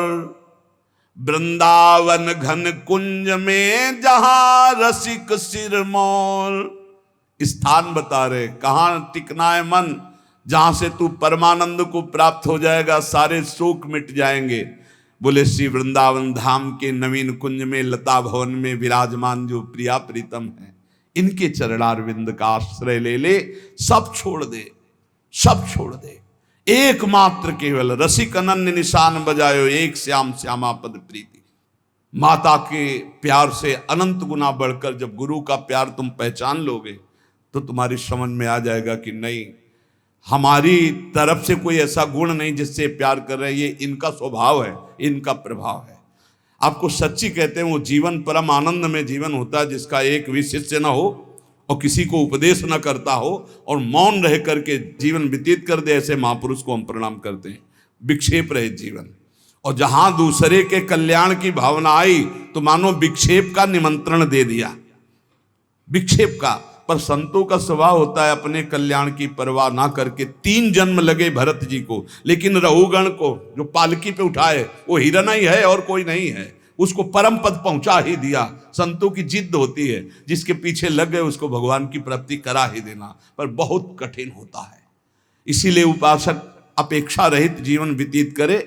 वृंदावन घन कुंज में जहां रसिक सिरमौर। स्थान बता रहे कहां टिकना है मन, जहां से तू परमानंद को प्राप्त हो जाएगा, सारे शोक मिट जाएंगे। बोले श्री वृंदावन धाम के नवीन कुंज में लता भवन में विराजमान जो प्रिया प्रीतम है, इनके चरणारविंद का आश्रय ले ले, सब छोड़ दे, सब छोड़ दे। एकमात्र केवल रसिक अनन्य निशान बजायो, एक श्याम श्यामा पद प्रीति। माता के प्यार से अनंत गुना बढ़कर जब गुरु का प्यार तुम पहचान लोगे तो तुम्हारी समझ में आ जाएगा कि नहीं, हमारी तरफ से कोई ऐसा गुण नहीं जिससे प्यार कर रहे हैं, ये इनका स्वभाव है, इनका प्रभाव है। आपको सच्ची कहते हैं वो जीवन परम आनंद में जीवन होता है जिसका एक भी शिष्य न हो और किसी को उपदेश न करता हो और मौन रह करके जीवन व्यतीत कर दे, ऐसे महापुरुष को हम प्रणाम करते हैं। विक्षेप रहित जीवन। और जहां दूसरे के कल्याण की भावना आई तो मानो विक्षेप का निमंत्रण दे दिया, विक्षेप का। पर संतों का स्वभाव होता है अपने कल्याण की परवाह ना करके, 3 जन्म लगे भरत जी को, लेकिन रघुगण को जो पालकी पे उठाए वो हिरण ही है और कोई नहीं है, उसको परम पद पहुंचा ही दिया। संतों की जिद्द होती है, जिसके पीछे लग गए उसको भगवान की प्राप्ति करा ही देना, पर बहुत कठिन होता है। इसीलिए उपासक अपेक्षा रहित जीवन व्यतीत करे,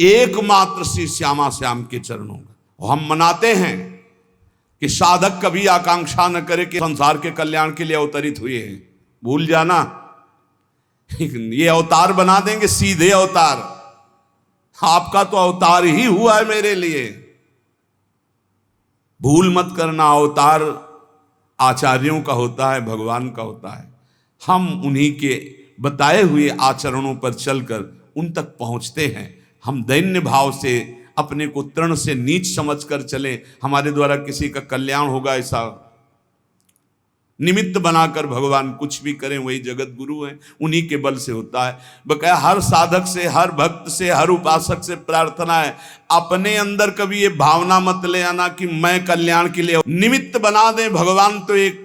एकमात्र श्री श्यामा श्याम के चरणों का। हम मनाते हैं कि साधक कभी आकांक्षा न करे कि संसार के कल्याण के लिए अवतरित हुए हैं, भूल जाना। ये अवतार बना देंगे, सीधे अवतार। आपका तो अवतार ही हुआ है मेरे लिए, भूल मत करना। अवतार आचार्यों का होता है, भगवान का होता है। हम उन्हीं के बताए हुए आचरणों पर चलकर उन तक पहुंचते हैं। हम दैन्य भाव से अपने को तृण से नीच समझकर चलें, हमारे द्वारा किसी का कल्याण होगा ऐसा निमित्त बनाकर भगवान कुछ भी करें, वही जगत गुरु हैं, उन्हीं के बल से होता है। बकाया हर साधक से, हर भक्त से, हर उपासक से प्रार्थना है, अपने अंदर कभी ये भावना मत ले आना कि मैं कल्याण के लिए निमित्त बना दें। भगवान तो एक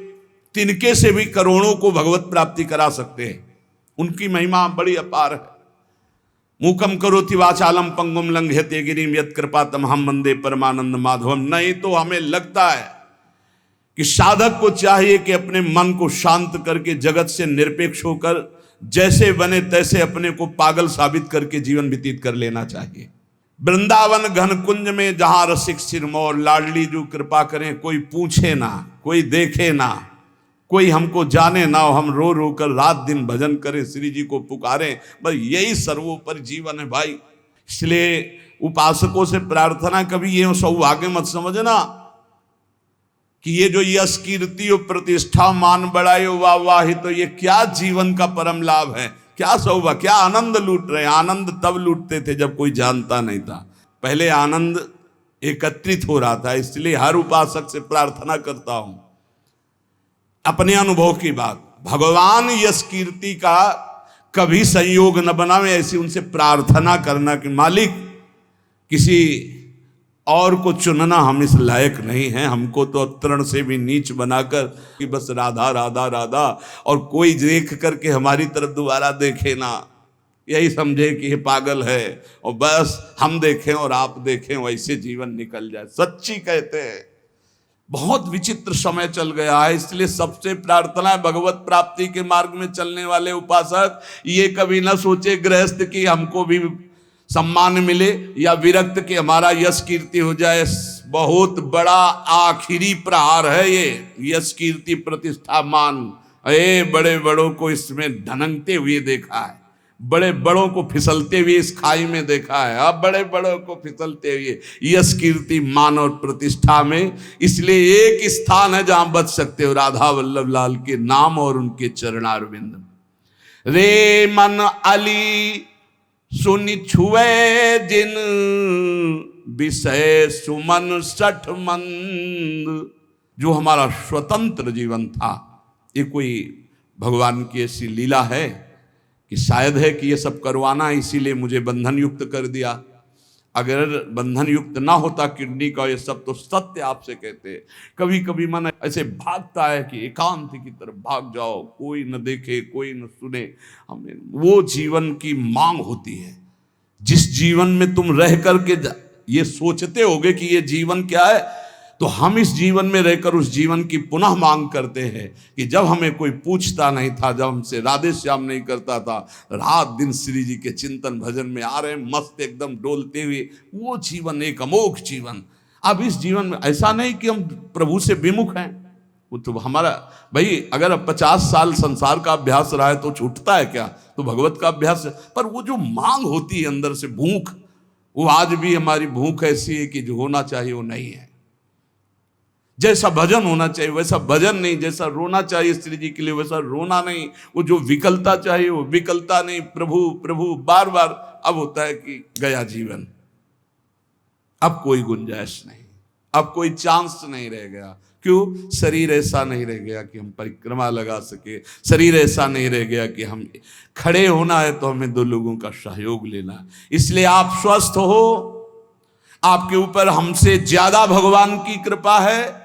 तिनके से भी करोड़ों को भगवत प्राप्ति करा सकते हैं, उनकी महिमा बड़ी अपार है। मूकम करोति वाचालम पंगुम लंघयते गिरिम यत् कृपातमहं वंदे परमानंद माधवम। नहीं तो हमें लगता है कि साधक को चाहिए कि अपने मन को शांत करके जगत से निरपेक्ष होकर जैसे बने तैसे अपने को पागल साबित करके जीवन व्यतीत कर लेना चाहिए। वृंदावन घन कुंज में जहां रसिक सिरमौर, लाडली जो कृपा करें, कोई पूछे ना, कोई देखे ना, कोई हमको जाने ना, हम रो रो कर रात दिन भजन करें, श्री जी को पुकारें, बस यही सर्वोपरि जीवन है भाई। इसलिए उपासकों से प्रार्थना, कभी ये सौभाग्य मत समझना कि ये जो यश कीर्ति और प्रतिष्ठा मान बढ़ाई वाह वाह, तो ये क्या जीवन का परम लाभ है, क्या सौभाग्य, क्या आनंद लूट रहे हैं। आनंद तब लूटते थे जब कोई जानता नहीं था, पहले आनंद एकत्रित हो रहा था। इसलिए हर उपासक से प्रार्थना करता हूं, अपने अनुभव की बात, भगवान यश कीर्ति का कभी संयोग न बनावे, ऐसी उनसे प्रार्थना करना कि मालिक किसी और को चुनना हम इस लायक नहीं हैं, हमको तो तृण से भी नीच बनाकर कि बस राधा राधा राधा, और कोई देख करके हमारी तरफ दोबारा देखे ना, यही समझे कि ये पागल है, और बस हम देखें और आप देखें, वैसे जीवन निकल जाए। सच्ची कहते हैं बहुत विचित्र समय चल गया है। इसलिए सबसे प्रार्थना है भगवत प्राप्ति के मार्ग में चलने वाले उपासक ये कभी ना सोचे गृहस्थ की हमको भी सम्मान मिले या विरक्त कि हमारा यश कीर्ति हो जाए, बहुत बड़ा आखिरी प्रहार है ये यश कीर्ति प्रतिष्ठा मान। बड़े बड़ों को इसमें धनकते हुए देखा है, बड़े बड़ों को फिसलते हुए इस खाई में देखा है। अब बड़े बड़ों को फिसलते हुए यश कीर्ति मान और प्रतिष्ठा में। इसलिए एक स्थान है जहां बच सकते हो, राधा वल्लभ लाल के नाम और उनके चरणारविंद। रे मन अली सुनि छुए जिन विषय सुमन सठ मंद। जो हमारा स्वतंत्र जीवन था, ये कोई भगवान की ऐसी लीला है कि शायद है कि ये सब करवाना इसीलिए मुझे बंधन युक्त कर दिया। अगर बंधन युक्त ना होता किडनी का ये सब, तो सत्य आपसे कहते हैं कभी कभी मन ऐसे भागता है कि एकांत की तरफ भाग जाओ, कोई न देखे कोई न सुने। हमें वो जीवन की मांग होती है जिस जीवन में तुम रह करके ये सोचते होगे कि ये जीवन क्या है, तो हम इस जीवन में रहकर उस जीवन की पुनः मांग करते हैं कि जब हमें कोई पूछता नहीं था, जब हमसे राधे श्याम नहीं करता था, रात दिन श्री जी के चिंतन भजन में आ रहे मस्त एकदम डोलते हुए, वो जीवन एक अमोघ जीवन। अब इस जीवन में ऐसा नहीं कि हम प्रभु से विमुख हैं, वो तो हमारा भाई अगर अब 50 साल संसार का अभ्यास रहा है तो छूटता है क्या, तो भगवत का अभ्यास है। पर वो जो मांग होती है अंदर से भूख, वो आज भी हमारी भूख ऐसी है कि जो होना चाहिए वो नहीं है। जैसा भजन होना चाहिए वैसा भजन नहीं, जैसा रोना चाहिए श्री जी के लिए वैसा रोना नहीं, वो जो विकलता चाहिए वो विकलता नहीं। प्रभु प्रभु बार बार अब होता है कि गया जीवन, अब कोई गुंजाइश नहीं, अब कोई चांस नहीं रह गया। क्यों? शरीर ऐसा नहीं रह गया कि हम परिक्रमा लगा सके, शरीर ऐसा नहीं रह गया कि हम खड़े होना है तो हमें 2 लोगों का सहयोग लेना। इसलिए आप स्वस्थ हो, आपके ऊपर हमसे ज्यादा भगवान की कृपा है।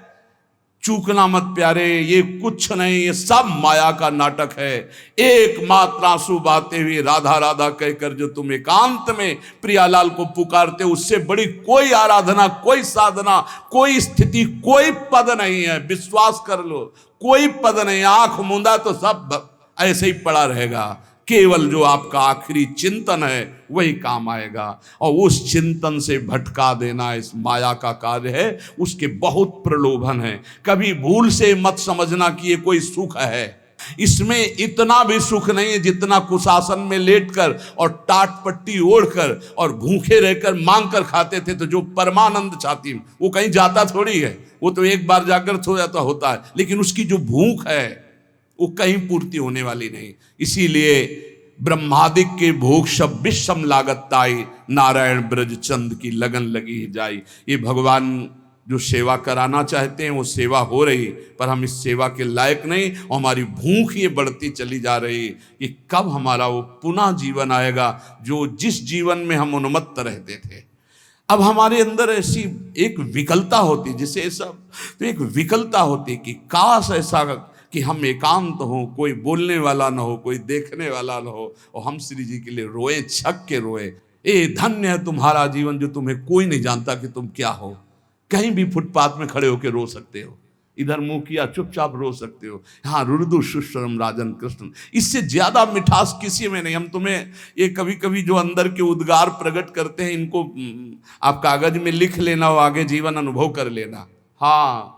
चूकना मत प्यारे, ये कुछ नहीं, ये सब माया का नाटक है। एकमात्र आंसू बहाते हुए राधा राधा कहकर जो तुम एकांत में प्रियालाल को पुकारते, उससे बड़ी कोई आराधना, कोई साधना, कोई स्थिति, कोई पद नहीं है। विश्वास कर लो, कोई पद नहीं। आंख मूंदा तो सब ऐसे ही पड़ा रहेगा। केवल जो आपका आखिरी चिंतन है वही काम आएगा, और उस चिंतन से भटका देना इस माया का कार्य है। उसके बहुत प्रलोभन है। कभी भूल से मत समझना कि ये कोई सुख है। इसमें इतना भी सुख नहीं है जितना कुशासन में लेटकर और टाट पट्टी ओढ़कर और भूखे रहकर मांग कर खाते थे। तो जो परमानंद चाहती वो कहीं जाता थोड़ी है, वो तो एक बार जाकर सो जाता होता है, लेकिन उसकी जो भूख है वो कहीं पूर्ति होने वाली नहीं। इसीलिए ब्रह्मादिक के भोग सब विषम लागत ताई, नारायण ब्रज चंद की लगन लगी जाई। ये भगवान जो सेवा कराना चाहते हैं वो सेवा हो रही, पर हम इस सेवा के लायक नहीं, और हमारी भूख ये बढ़ती चली जा रही कि कब हमारा वो पुनः जीवन आएगा जो जिस जीवन में हम उन्मत्त रहते थे। अब हमारे अंदर ऐसी एक विकलता होती, जिसे सब तो एक विकलता होती कि काश ऐसा कि हम एकांत हो, कोई बोलने वाला ना हो, कोई देखने वाला ना हो, और हम श्री जी के लिए रोए, छक के रोए। धन्य है तुम्हारा जीवन जो तुम्हें कोई नहीं जानता कि तुम क्या हो। कहीं भी फुटपाथ में खड़े होकर रो सकते हो, इधर मुंह किया चुपचाप रो सकते हो। हाँ, रुदु सुश्रम राजन कृष्ण, इससे ज्यादा मिठास किसी में नहीं। हम तुम्हें ये कभी कभी जो अंदर के उद्गार प्रकट करते हैं, इनको आप कागज में लिख लेना और आगे जीवन अनुभव कर लेना। हाँ,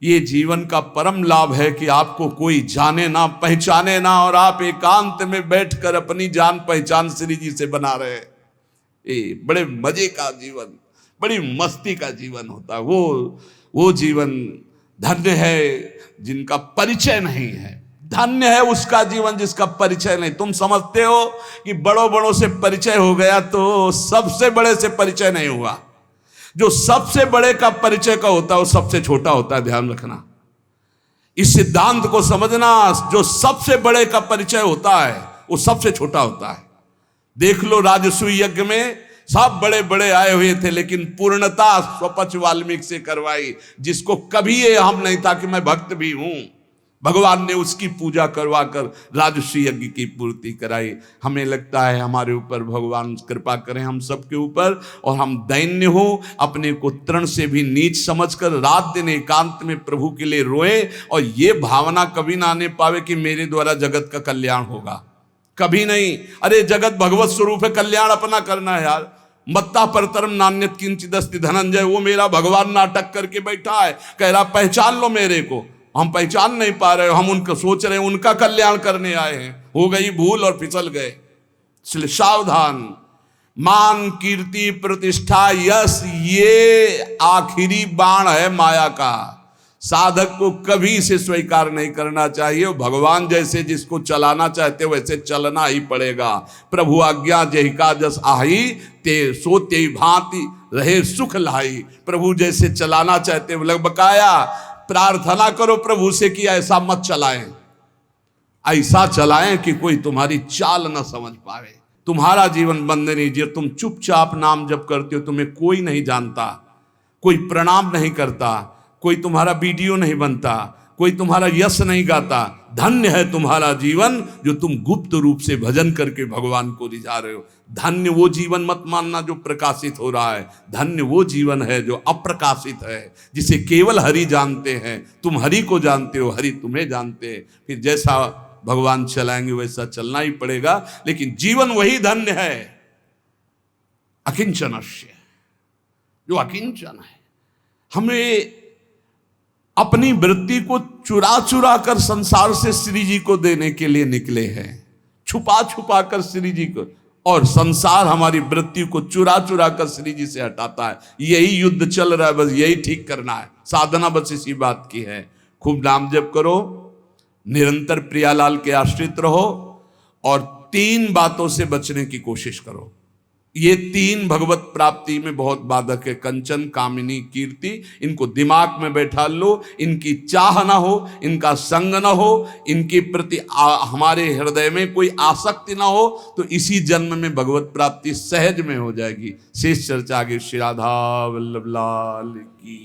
ये जीवन का परम लाभ है कि आपको कोई जाने ना, पहचाने ना, और आप एकांत में बैठकर अपनी जान पहचान श्री जी से बना रहे। ये बड़े मजे का जीवन, बड़ी मस्ती का जीवन होता है। वो जीवन धन्य है जिनका परिचय नहीं है। धन्य है उसका जीवन जिसका परिचय नहीं। तुम समझते हो कि बड़ों बड़ों से परिचय हो गया तो सबसे बड़े से परिचय नहीं हुआ। जो सबसे बड़े का परिचय का होता है वो सबसे छोटा होता है। ध्यान रखना, इस सिद्धांत को समझना। जो सबसे बड़े का परिचय होता है वो सबसे छोटा होता है। देख लो, राजसूय यज्ञ में सब बड़े बड़े आए हुए थे, लेकिन पूर्णता स्वपच वाल्मीकि से करवाई, जिसको कभी ये हम नहीं था कि मैं भक्त भी हूं। भगवान ने उसकी पूजा करवा कर राजसूय यज्ञ की पूर्ति कराई। हमें लगता है हमारे ऊपर भगवान कृपा करें हम सबके ऊपर, और हम दैन्य हो, अपने को तृण से भी नीच समझकर रात दिन एकांत में प्रभु के लिए रोए, और ये भावना कभी ना आने पावे कि मेरे द्वारा जगत का कल्याण होगा। कभी नहीं। अरे जगत भगवत स्वरूप है, कल्याण अपना करना है यार। मत्ता परतरम नान्यत किंचिदस्ति धनंजय, वो मेरा भगवान नाटक करके बैठा है, कह रहा पहचान लो मेरे को, हम पहचान नहीं पा रहे, हम उनको सोच रहे हैं उनका कल्याण करने आए हैं, हो गई भूल और फिसल गए। इसलिए सावधान। मान, कीर्ति, प्रतिष्ठा, यश, ये आखिरी बाण है माया का। साधक को कभी इसे स्वीकार नहीं करना चाहिए। भगवान जैसे जिसको चलाना चाहते वैसे चलना ही पड़ेगा। प्रभु आज्ञा जहिका जस आही, ते सो ते भांति रहे सुख लाई। प्रभु जैसे चलाना चाहते लग बकाया प्रार्थना करो प्रभु से कि ऐसा मत चलाएं, ऐसा चलाएं कि कोई तुम्हारी चाल न समझ पाए, तुम्हारा जीवन बंदनी जी, तुम चुपचाप नाम जप करते हो, तुम्हें कोई नहीं जानता, कोई प्रणाम नहीं करता, कोई तुम्हारा वीडियो नहीं बनता, कोई तुम्हारा यश नहीं गाता। धन्य है तुम्हारा जीवन जो तुम गुप्त रूप से भजन करके भगवान को रिझा रहे हो। धन्य वो जीवन मत मानना जो प्रकाशित हो रहा है, धन्य वो जीवन है जो अप्रकाशित है, जिसे केवल हरि जानते हैं। तुम हरि को जानते हो, हरि तुम्हें जानते हैं। फिर जैसा भगवान चलाएंगे वैसा चलना ही पड़ेगा, लेकिन जीवन वही धन्य है अकिंचनस्य, जो अकिंचन है। हमें अपनी वृत्ति को चुरा चुरा कर संसार से श्री जी को देने के लिए निकले हैं, छुपा छुपा कर श्री जी को, और संसार हमारी वृत्ति को चुरा चुरा कर श्री जी से हटाता है। यही युद्ध चल रहा है, बस यही ठीक करना है। साधना बस इसी बात की है। खूब नाम जप करो, निरंतर प्रियालाल के आश्रित रहो, और 3 बातों से बचने की कोशिश करो। ये 3 भगवत प्राप्ति में बहुत बाधक है। कंचन, कामिनी, कीर्ति, इनको दिमाग में बैठा लो। इनकी चाह ना हो, इनका संग ना हो, इनके प्रति हमारे हृदय में कोई आसक्ति ना हो, तो इसी जन्म में भगवत प्राप्ति सहज में हो जाएगी। शेष चर्चा आगे। श्री राधा वल्लभ लाल की।